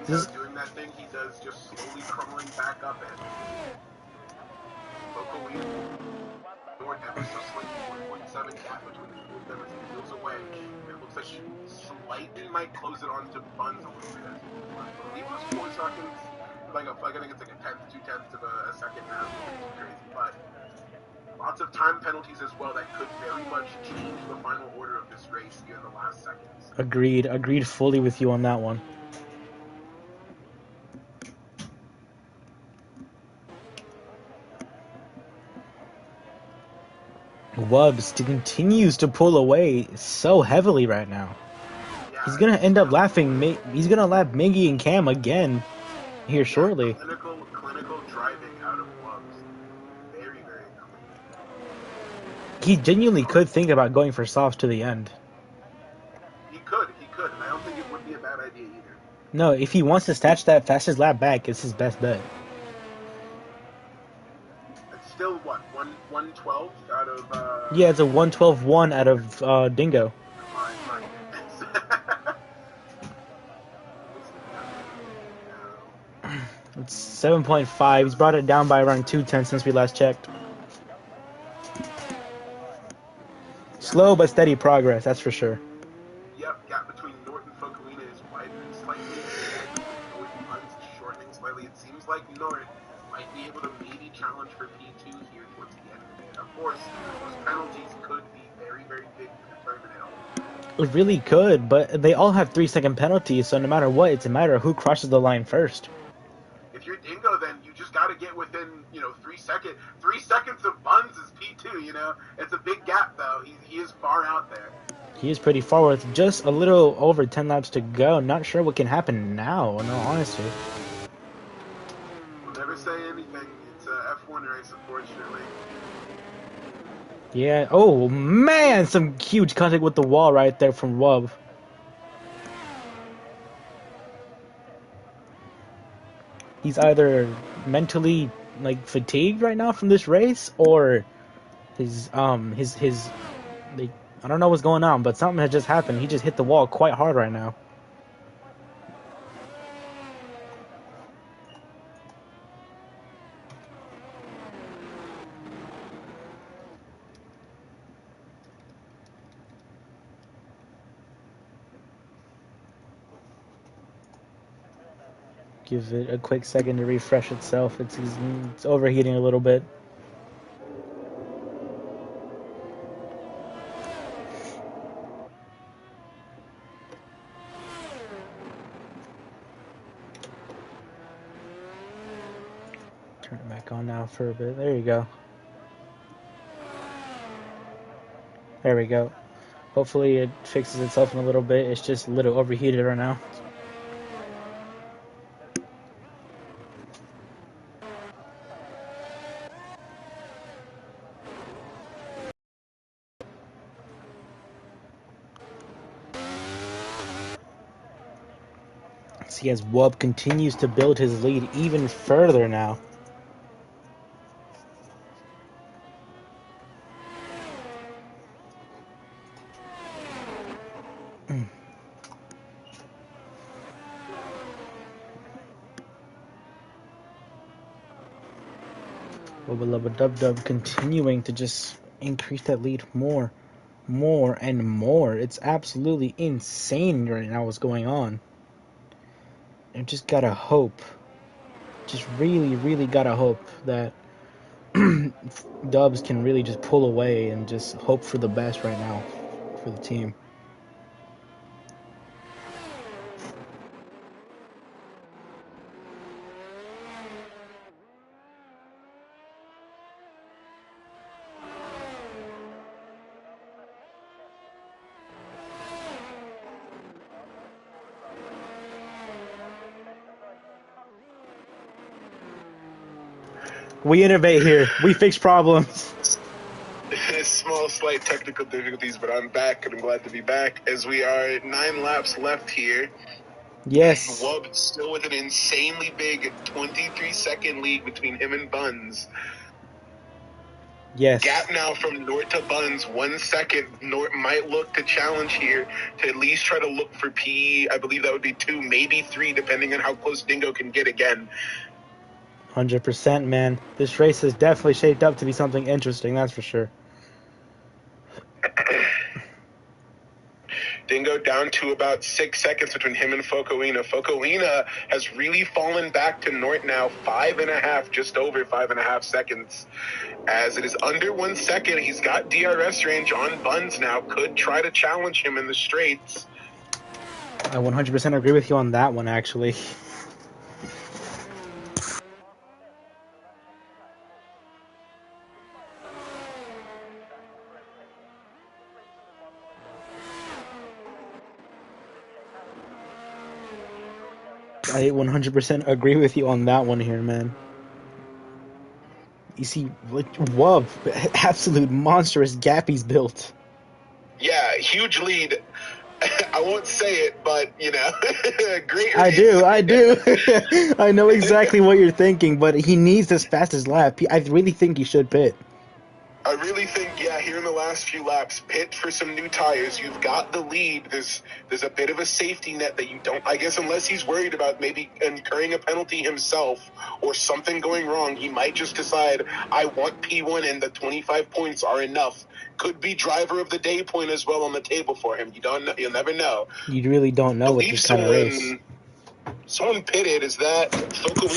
Dingo doing that thing he does, just slowly crawling back up at Fokalina. Nort ever so slightly 1.7 gap between the two of them as he peels away. It looks like he slightly might close it on to Buns a little bit. I believe it was 4 seconds. I think it's like a tenth, 2/10 of a second now. It's too crazy, but lots of time penalties as well that could very much change the final order of this race here in the last seconds. Agreed fully with you on that one. Wubbs continues to pull away so heavily right now. Yeah, He's gonna end up laughing. He's gonna lap Miggy and Cam again here shortly. Clinical driving out of Wubbs. Very, very clean. He genuinely could think about going for softs to the end. He could, and I don't think it would be a bad idea either. No, if he wants to snatch that fastest lap back, it's his best bet. It's still what 112 out of. Yeah, it's a 112-1 out of Dingo. My goodness. What's the gap between now? It's 7.5. He's brought it down by around 2/10 since we last checked. Slow but steady progress, that's for sure. Yep, gap between Nort and Fokuina is widening slightly, and the gap between Nort and Buns is shortening slightly. It seems like Nort might be able to maybe challenge for P2 here towards the end of it. Of course, those penalties could be very, very big for the tournament at all. It really could, but they all have 3-second penalties, so no matter what, it's a matter of who crosses the line first. If you're Dingo, then you just got to get within, 3 seconds. 3 seconds of Buns is P2, It's a big gap, though. He is far out there. He is pretty far with just a little over 10 laps to go. Not sure what can happen now, in all honesty. We'll never say anything. It's a F1 race, unfortunately. Yeah, oh man, some huge contact with the wall right there from Wub. He's either mentally fatigued right now from this race, or his I don't know what's going on, but something has just happened. He just hit the wall quite hard right now. Give it a quick second to refresh itself. It's overheating a little bit. Turn it back on now for a bit. There you go. There we go. Hopefully it fixes itself in a little bit. It's just a little overheated right now. See, as Wub continues to build his lead even further now. Wubba Lubba Dub Dub continuing to just increase that lead more and more. It's absolutely insane right now what's going on. And just gotta hope. Just really gotta hope that Dubs can really just pull away and just hope for the best right now for the team. We innovate here. We fix problems. Small, slight technical difficulties, but I'm back, and I'm glad to be back, as we are 9 laps left here. Yes. Wub still with an insanely big 23-second lead between him and Buns. Yes. Gap now from Nort to Buns, 1 second. Nort might look to challenge here to at least try to look for P. I believe that would be 2, maybe 3, depending on how close Dingo can get again. 100%, man. This race has definitely shaped up to be something interesting, that's for sure. Dingo down to about 6 seconds between him and Fokuina. Fokuina has really fallen back to Nort now, 5.5, just over 5.5 seconds. As it is under 1 second, he's got DRS range on Buns now, could try to challenge him in the straights. I 100% agree with you on that one, actually. I 100% agree with you on that one here, man. You see, Wub, absolute monstrous gap he's built. Yeah, huge lead. I won't say it, but you know, great race. I do. I know exactly what you're thinking, but he needs this fastest lap. I really think he should pit. I really think, yeah, here in the last few laps, pit for some new tires. You've got the lead. There's a bit of a safety net that you don't, I guess, unless he's worried about maybe incurring a penalty himself or something going wrong, he might just decide, I want P1 and the 25 points are enough. Could be driver of the day point as well on the table for him. You don't know, you'll never know. You really don't know with this kind of race. Someone pitted. Is that Focal?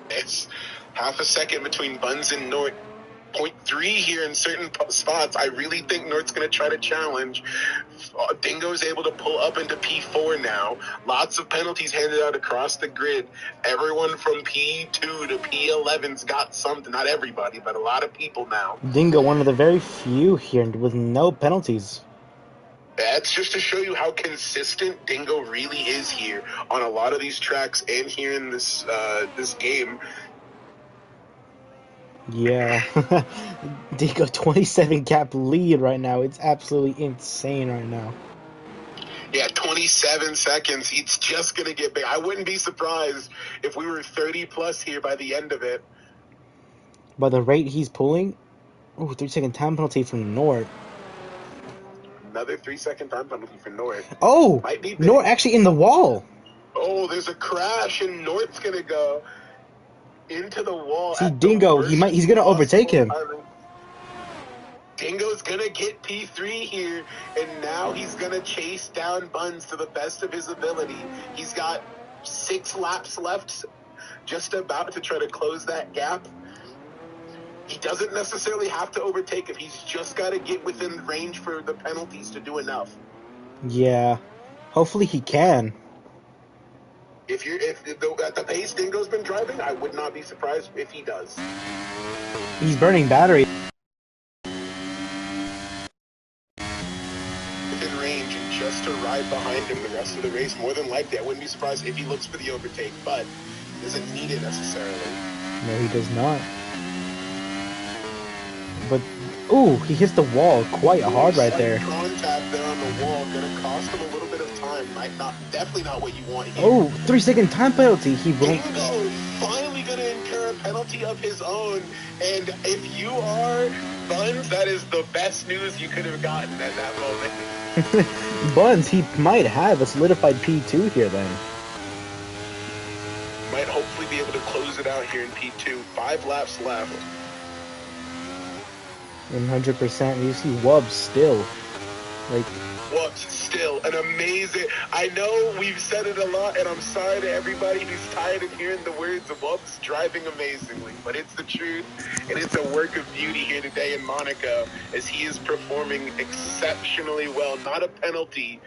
It's half a second between Buns and Nort. 0.3 here in certain spots. I really think Nort's going to try to challenge. Dingo's able to pull up into P4 now. Lots of penalties handed out across the grid. Everyone from P2 to P11's got something. Not everybody, but a lot of people now. Dingo, one of the very few here with no penalties. That's just to show you how consistent Dingo really is here on a lot of these tracks and here in this game. Yeah. Dingo 27 gap lead right now. It's absolutely insane right now. Yeah, 27 seconds. It's just going to get big. I wouldn't be surprised if we were 30 plus here by the end of it. By the rate he's pulling, 3-second time penalty from Nort. Another 3-second time penalty for Nort. Oh, Nort actually in the wall. Oh, there's a crash and Nort's going to go into the wall. See, Dingo, he's going to overtake him. Dingo's going to get P3 here, and now he's going to chase down Buns to the best of his ability. He's got 6 laps left, just about to try to close that gap. He doesn't necessarily have to overtake him. He's just got to get within range for the penalties to do enough. Yeah, hopefully he can. At the pace Dingo's been driving, I would not be surprised if he does. He's burning battery. Within range and just to ride behind him the rest of the race, more than likely, I wouldn't be surprised if he looks for the overtake, but doesn't need it necessarily. No, he does not. But, he hits the wall quite hard right there. Contact there on the wall, gonna cost him a little bit of time. Definitely not what you want here. 3-second time penalty. He won't. Dingo finally gonna incur a penalty of his own, and if you are Buns, that is the best news you could have gotten at that moment. Buns, he might have a solidified P2 here then. Might hopefully be able to close it out here in P2. 5 laps left. 100%. You see Wubbs still. Wubbs still an amazing. I know we've said it a lot, and I'm sorry to everybody who's tired of hearing the words of Wubbs driving amazingly, but it's the truth, and it's a work of beauty here today in Monaco as he is performing exceptionally well. Not a penalty.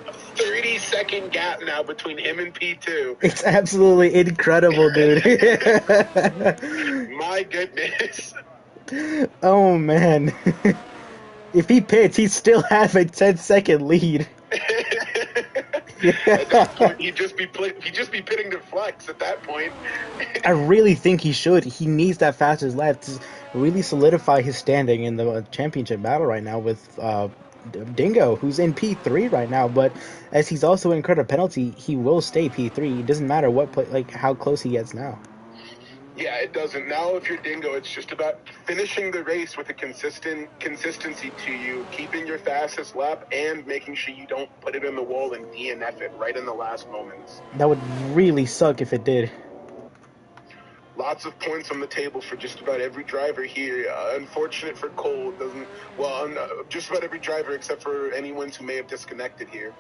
A 30-second gap now between him and P2. It's absolutely incredible, dude. My goodness. Oh, man. If he pits, he'd still have a 10-second lead. At that point, he'd just be pitting to flex at that point. I really think he should. He needs that fastest lap to really solidify his standing in the championship battle right now with Dingo, who's in P3 right now. But as he's also incurred a penalty, he will stay P3. It doesn't matter how close he gets now. Yeah, it doesn't. Now, if you're Dingo, it's just about finishing the race with a consistency to you, keeping your fastest lap, and making sure you don't put it in the wall and DNF it right in the last moments. That would really suck if it did. Lots of points on the table for just about every driver here. Unfortunate for Cole, just about every driver except for anyone who may have disconnected here.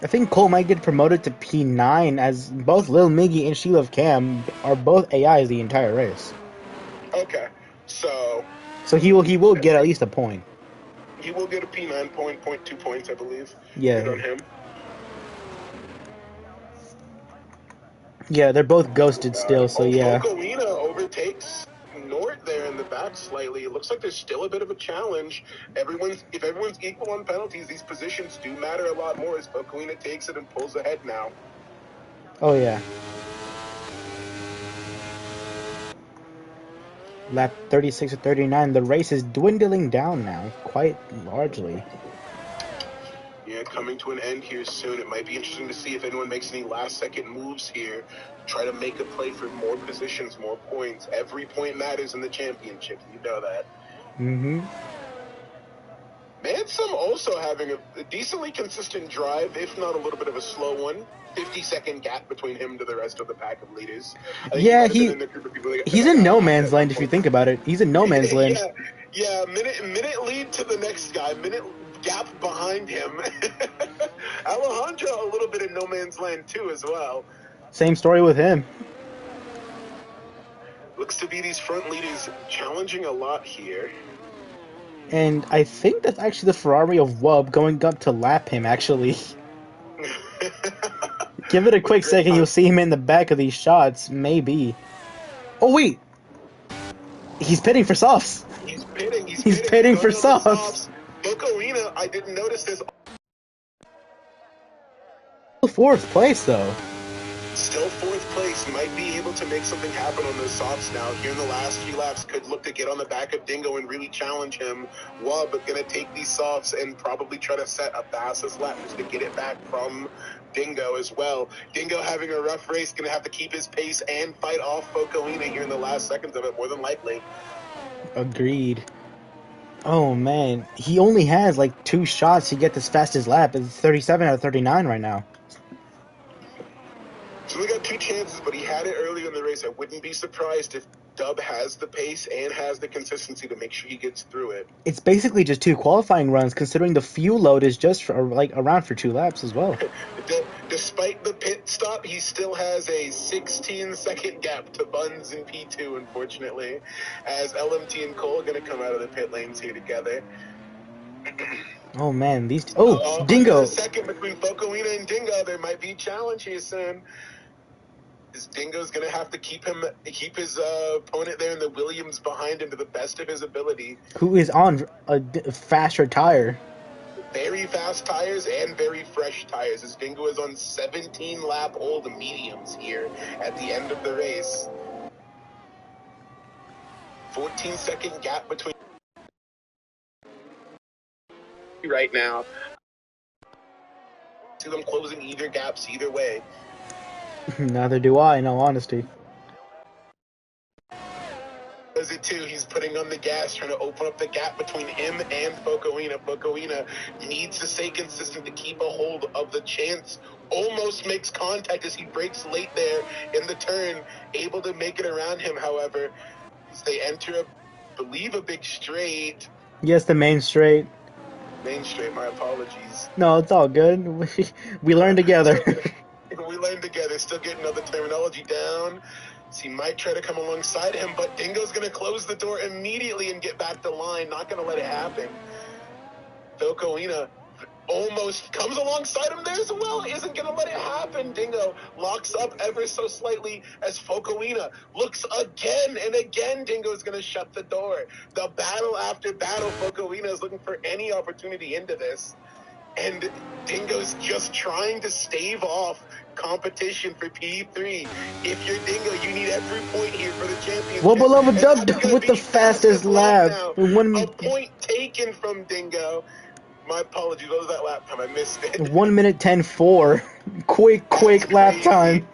I think Cole might get promoted to P9 as both Lil Miggy and Sheila of Cam are both AIs the entire race. Okay, so he will get at least a point. He will get a P9 point, 0.2 points, I believe. Yeah. Good on him. Yeah, they're both ghosted still, so yeah. Focolina overtakes Nort there in the back slightly. It looks like there's still a bit of a challenge. If everyone's equal on penalties, these positions do matter a lot more as Focolina takes it and pulls ahead now. Oh yeah. Lap 36 or 39, the race is dwindling down now, quite largely. Yeah, coming to an end here soon. It might be interesting to see if anyone makes any last-second moves here. Try to make a play for more positions, more points. Every point matters in the championship. You know that. Mm-hmm. Mansum also having a decently consistent drive, if not a little bit of a slow one. 50-second gap between him to the rest of the pack of leaders. I think he Yeah, might have been in the group of people that he's got in no lapped man's at one land if you point. think about it. He's in no man's land. Yeah, minute lead to the next guy, minute gap behind him. Alejandro a little bit in no man's land too as well. Same story with him. Looks to be these front leaders challenging a lot here. And I think that's actually the Ferrari of Wub going up to lap him, actually. Give it a quick second, you'll see him in the back of these shots, maybe. Oh, wait! He's pitting for softs! He's pitting. He's pitting for going over softs! Bocarina, I didn't notice this. Fourth place, though. Still fourth place, might be able to make something happen on those softs now. Here in the last few laps, could look to get on the back of Dingo and really challenge him. Wub gonna take these softs and probably try to set a fastest lap just to get it back from Dingo as well. Dingo having a rough race, gonna have to keep his pace and fight off Focolina here in the last seconds of it, more than likely. Agreed. Oh man, he only has like 2 shots to get this fastest lap. It's 37 out of 39 right now. He's only got 2 chances, but he had it early in the race. I wouldn't be surprised if Dub has the pace and has the consistency to make sure he gets through it. It's basically just 2 qualifying runs, considering the fuel load is just for, like around for 2 laps as well. Despite the pit stop, he still has a 16-second gap to Buns in P2, unfortunately, as LMT and Cole are going to come out of the pit lanes here together. Oh man, these Dingo! Dingo! A second between Focolina and Dingo. There might be a challenge here soon. Dingo's going to have to keep his opponent there in the Williams behind him to the best of his ability. Who is on a faster tire. Very fast tires and very fresh tires, as Dingo is on 17-lap-old mediums here at the end of the race. 14-second gap between right now. See them closing either gaps either way. Neither do I, in all honesty. Does it too. He's putting on the gas, trying to open up the gap between him and Focolina. Focolina needs to stay consistent to keep a hold of the chance. Almost makes contact as he brakes late there in the turn, able to make it around him, however. As they enter, I believe, a big straight. Yes, the main straight. Main straight, my apologies. No, it's all good. We learn together. We learn together. Still getting all the terminology down. So he might try to come alongside him, but Dingo's going to close the door immediately and get back to line. Not going to let it happen. Focolina almost comes alongside him there as well. Isn't going to let it happen. Dingo locks up ever so slightly as Focolina looks again and again. Dingo's going to shut the door. The battle after battle, Focolina is looking for any opportunity into this. And Dingo's just trying to stave off competition for P3. If you're Dingo, you need every point here for the championship. Well below Dub with the fastest lap. A point taken from Dingo. My apologies. What was that lap time? I missed it. 1 minute 10.4. Quick lap time.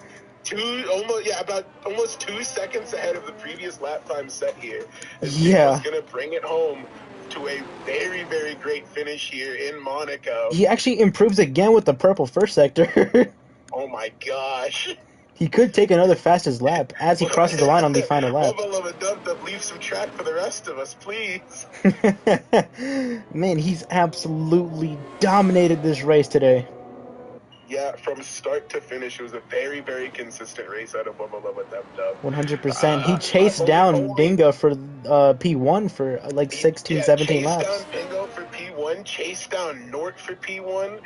About almost 2 seconds ahead of the previous lap time set here. Yeah. Dingo's gonna bring it home to a very, very great finish here in Monaco. He actually improves again with the purple first sector. Oh my gosh. He could take another fastest lap as he crosses the line on the final lap. Dub, leave some track for the rest of us, please. Man, he's absolutely dominated this race today. Yeah, from start to finish, it was a very, very consistent race out of Dub. 100%. He chased down Dingo for P1 for like 16, 17 laps. Chased down Dingo for P1, chased down Nort for P1.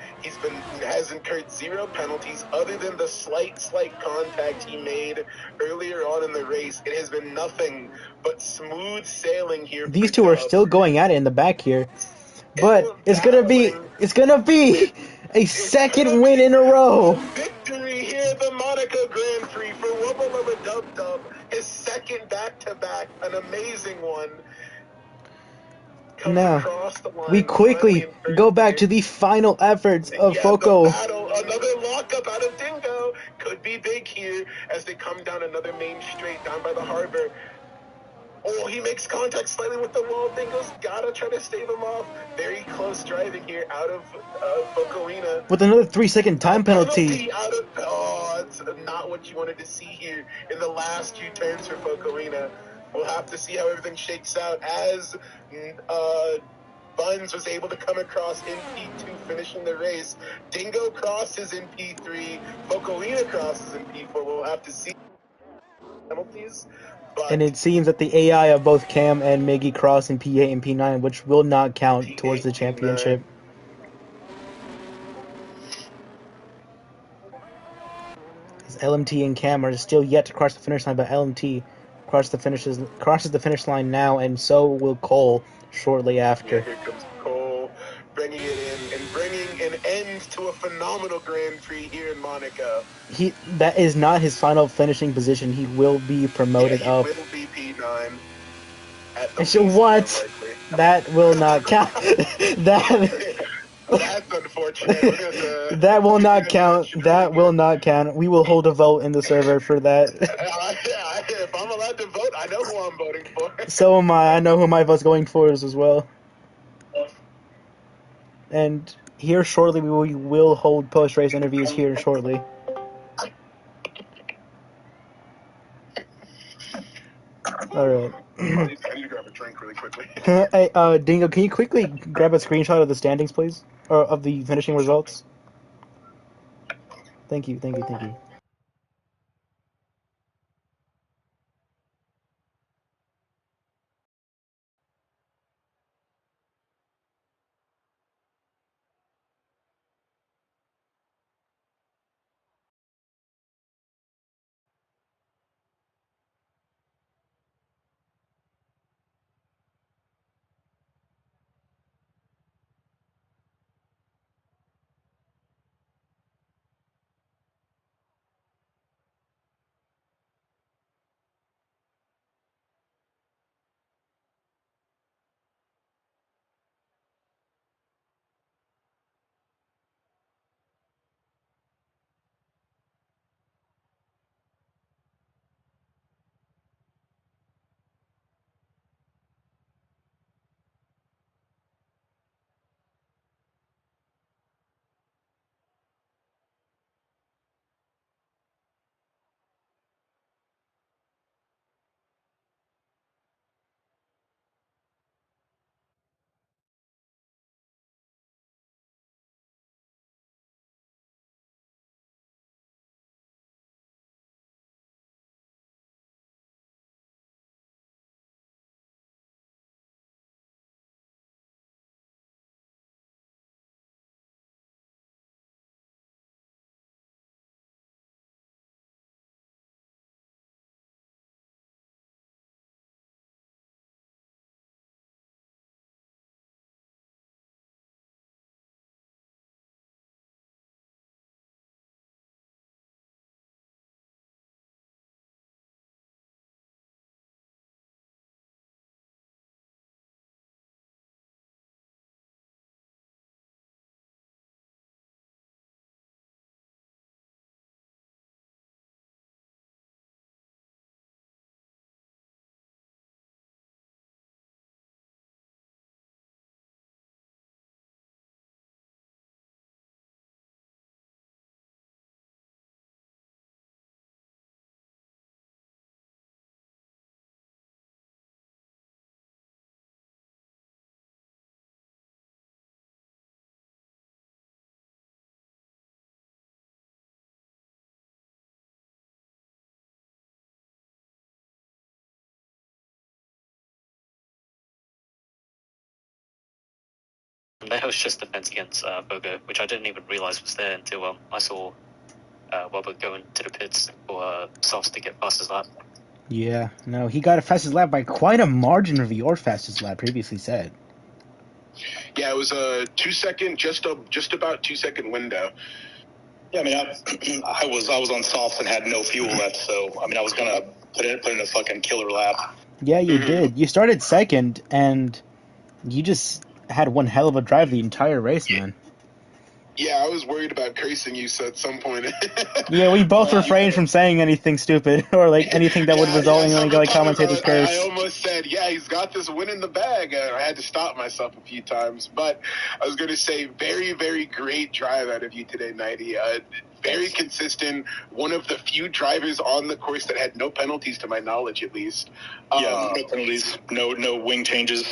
Has incurred 0 penalties other than the slight contact he made earlier on in the race. It has been nothing but smooth sailing here. These two are still going at it in the back here. But it's gonna be a second win in a row. Victory here at the Monaco Grand Prix for Wubba Lubba Dub Dub. His second back-to-back, an amazing one. Comes Now, across the line, we quickly go back to the final efforts of Foco. The battle, another lockup out of Dingo. Could be big here as they come down another main straight down by the harbor. Oh, he makes contact slightly with the wall. Dingo's gotta try to stave him off. Very close driving here out of Focoina. With another 3-second time penalty. It's not what you wanted to see here in the last few turns for Focoina. We'll have to see how everything shakes out as Buns was able to come across in P2, finishing the race. Dingo crosses in P3. Focoina crosses in P4. We'll have to see penalties. And it seems that the AI of both Cam and Miggy cross in P8 and P9, which will not count towards the championship. As LMT and Cam are still yet to cross the finish line, but LMT crosses the finish line now, and so will Cole shortly after. Yeah, here comes Cole, bringing it in and bringing an end to a phenomenal Grand Prix here in Monaco. That is not his final finishing position. He will be promoted up. He will be P9. What? That will not count. That's unfortunate. That will not count. That will not count. We will hold a vote in the server for that. If I'm allowed to vote, I know who I'm voting for. So am I. I know who my vote's going for as well. And here shortly, we will hold post-race interviews here shortly. All right. I need to grab a drink really quickly. Hey, Dingo, can you quickly grab a screenshot of the standings, please? Or of the finishing results? Thank you. there was just defense against Bogo, which I didn't even realize was there until I saw Webber go into the pits for softs to get fastest lap. Yeah, no, he got a fastest lap by quite a margin of your fastest lap previously said. Yeah, it was a 2 second, just about 2 second window. Yeah, I mean, I was on softs and had no fuel left, so I mean, I was gonna put in a fucking killer lap. Yeah, you did. You started second, and you just had one hell of a drive the entire race, man. Yeah, I was worried about cursing you at some point. Yeah, we both refrained from saying anything stupid or like anything that would result in like commentator's curse. I almost said, yeah, he's got this win in the bag. I had to stop myself a few times, but I was going to say very, very great drive out of you today, Nighty. Very consistent. One of the few drivers on the course that had no penalties, to my knowledge, at least. No penalties, no wing changes.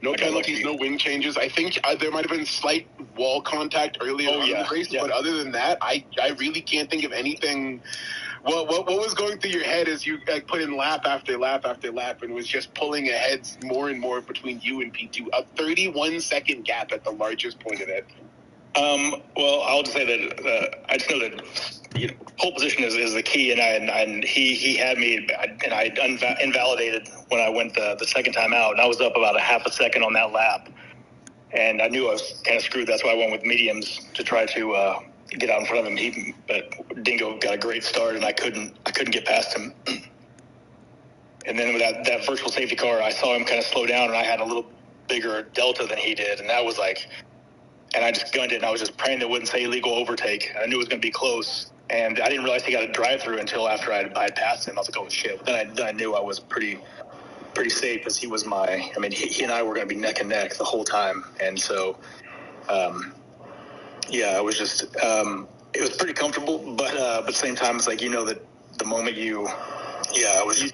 No penalties, no wing changes. I think there might have been slight wall contact earlier on in the race, but other than that, I really can't think of anything. What was going through your head as you put in lap after lap after lap and was just pulling ahead more and more between you and P2? A 31-second gap at the largest point of it. Well, I'll just say that I just know that pole position is the key, and he had me, and I invalidated when I went the second time out, and I was up about a half a second on that lap, and I knew I was kind of screwed. That's why I went with mediums to try to get out in front of him. But Dingo got a great start, and I couldn't get past him. And then with that virtual safety car, I saw him kind of slow down, and I had a little bigger delta than he did, and that was like. And I just gunned it, and I was just praying they wouldn't say illegal overtake. I knew it was going to be close, and I didn't realize he got a drive-through until after I had passed him. I was like, oh, shit. But then I knew I was pretty safe because he was he and I were going to be neck and neck the whole time. And so, it was just, it was pretty comfortable, but at the same time, it's like, that the moment you do anything,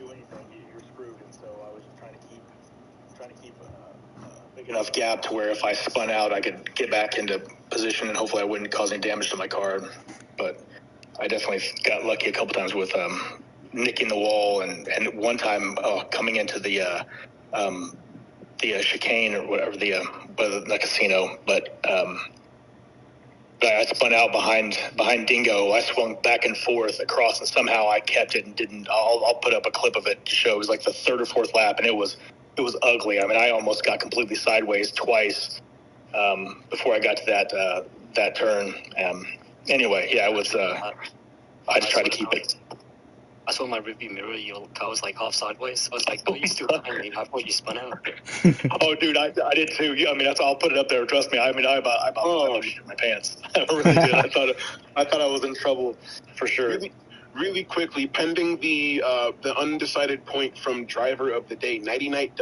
you're screwed. And so I was just trying to keep a big enough gap to where if I spun out, I could get back into position and hopefully I wouldn't cause any damage to my car. But I definitely got lucky a couple times with nicking the wall and one time coming into the chicane or whatever the casino. But I spun out behind Dingo. I swung back and forth across, and somehow I kept it and didn't. I'll put up a clip of it to show. It was like the third or fourth lap, and it was ugly. I mean, I almost got completely sideways twice before I got to that turn. Anyway, yeah, it was. I just tried to keep it. I saw my rearview mirror. Your car was like half sideways. I was like, "Oh, you still behind me? I thought you spun out." Oh, dude, I did too. Yeah, I mean, I'll put it up there. Trust me. I mean, I about shit my pants. I really did. I thought I was in trouble for sure. Really quickly, pending the undecided point from driver of the day, Nighty Night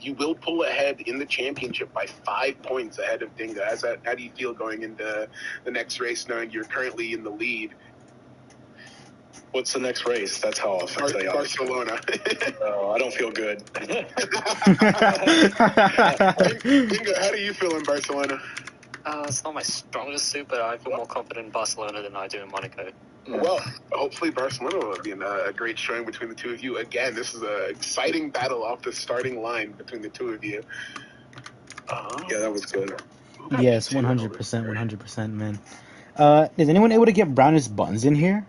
you will pull ahead in the championship by 5 points ahead of Dingo. How do you feel going into the next race, knowing you're currently in the lead? What's the next race? That's how I'll tell you. Barcelona. No, I don't feel good. Dingo, how do you feel in Barcelona? It's not my strongest suit, but I feel more confident in Barcelona than I do in Monaco. Well, hopefully Barcelona will be a great showing between the two of you. Again, this is an exciting battle off the starting line between the two of you. Yeah, that was good. Yes, 100%, 100%, man. Is anyone able to get Brownest Buns in here?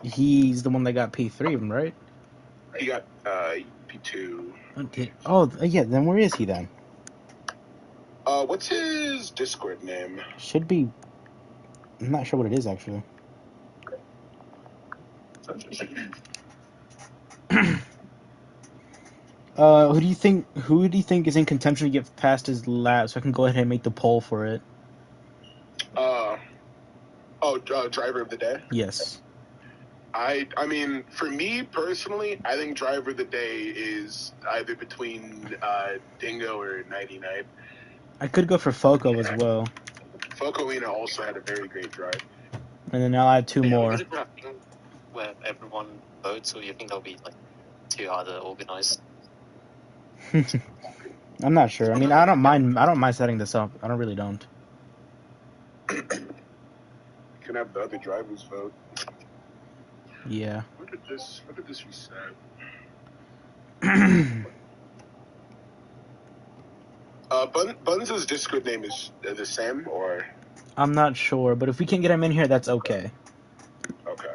He's the one that got P3, right? He got P2. Okay. Oh, yeah, then where is he then? What's his Discord name? Should be... I'm not sure what it is, actually. Who do you think is in contention to get past his lap so I can go ahead and make the poll for it? Driver of the day? Yes. I mean, for me personally, I think driver of the day is either between Dingo or Nighty Night. I could go for Foco as well. Focolina also had a very great drive. And then I'll add two more. Is it a thing where everyone votes, or you think they'll be like too hard to organize? I'm not sure. I mean, I don't mind setting this up. I really don't. You can have the other drivers vote. Yeah. What did this reset? Buns' Discord name is the same, or I'm not sure, but if we can get him in here, that's okay. okay.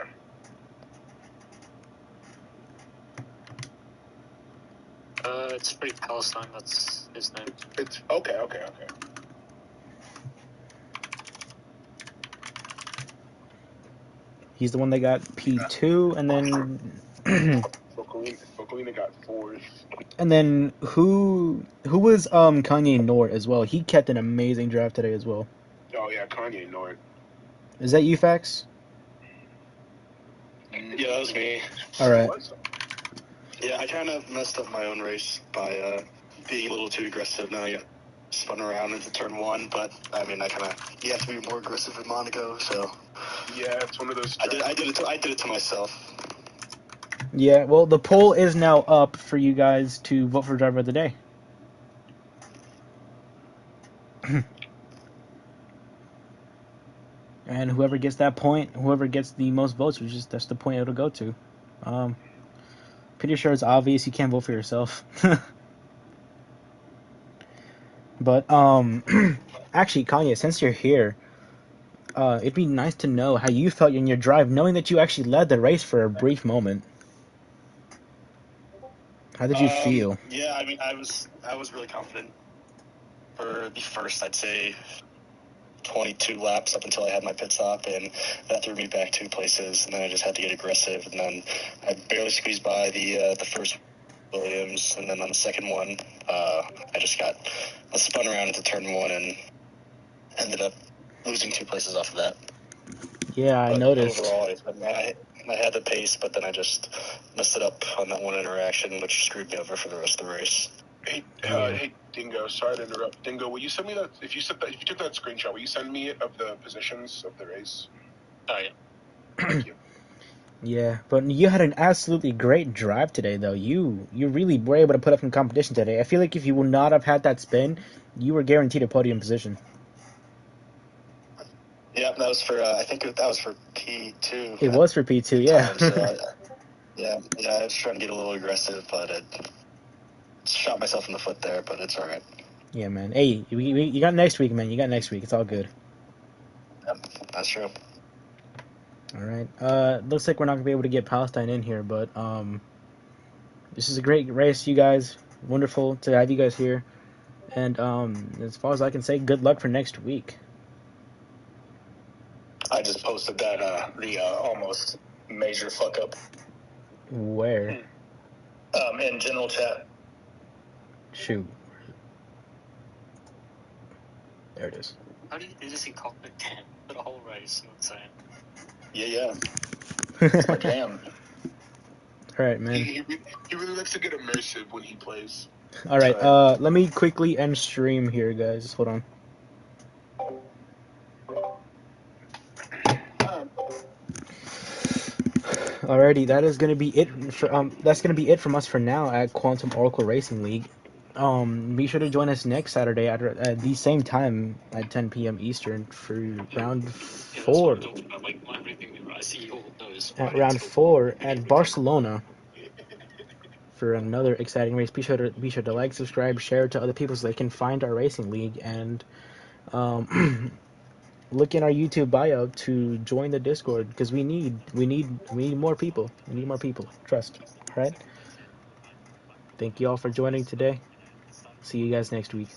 It's Free Palestine. That's his name. It's okay. He's the one that got P2, and then Focolina got 4th. and then who was Kanye Nort as well? He kept an amazing draft today as well. Oh yeah, Kanye Nort. Is that you, Fax? Yeah, that was me. All right. Yeah, I kind of messed up my own race by being a little too aggressive. Now I got spun around into turn 1, but I mean, you have to be more aggressive in Monaco. So yeah, it's one of those. I did it to myself. Yeah. Well, the poll is now up for you guys to vote for driver of the day. And whoever gets that point, whoever gets the most votes, that's the point it'll go to. Pretty sure it's obvious you can't vote for yourself. But actually, Kanye, since you're here, it'd be nice to know how you felt in your drive, knowing that you actually led the race for a brief moment. How did you feel? Yeah, I mean, I was really confident for the first, I'd say, 22 laps up until I had my pit stop, and that threw me back 2 places, and then I just had to get aggressive, and then I barely squeezed by the first Williams, and then on the second one, I spun around into turn 1 and ended up losing 2 places off of that. Yeah, I noticed. Overall, I had the pace, but then I just messed it up on that one interaction, which screwed me over for the rest of the race. Hey, Dingo. Sorry to interrupt. Dingo, will you send me that? If you took that screenshot, will you send me it of the positions of the race? Oh yeah. Thank you. Yeah, but you had an absolutely great drive today, though. You really were able to put up some competition today. I feel like if you would not have had that spin, you were guaranteed a podium position. Yeah, that was for I think that was for P2. It was for P2, yeah. Time, so I was trying to get a little aggressive, but I shot myself in the foot there, but it's all right. Yeah, man. Hey, you got next week, man. You got next week. It's all good. Yep, that's true. All right. Looks like we're not gonna be able to get Palestine in here, but this is a great race, you guys. Wonderful to have you guys here. And as far as I can say, good luck for next week. I just posted that the almost major fuck up. Where? In general chat. Shoot. There it is. How do you just see cockpit 10 for the whole race? Insane. Yeah. It's my jam. All right, man. He really likes to get immersive when he plays. All right. Let me quickly end stream here, guys. Hold on. Alrighty, that is gonna be it for that's gonna be it from us for now at Quantum Oracle Racing League. Be sure to join us next Saturday at the same time at 10 p.m. Eastern for round 4. At round 4 at Barcelona for another exciting race. Be sure to like, subscribe, share to other people so they can find our racing league, and look in our YouTube bio to join the Discord because we need more people. We need more people. Trust. All right. Thank you all for joining today. See you guys next week.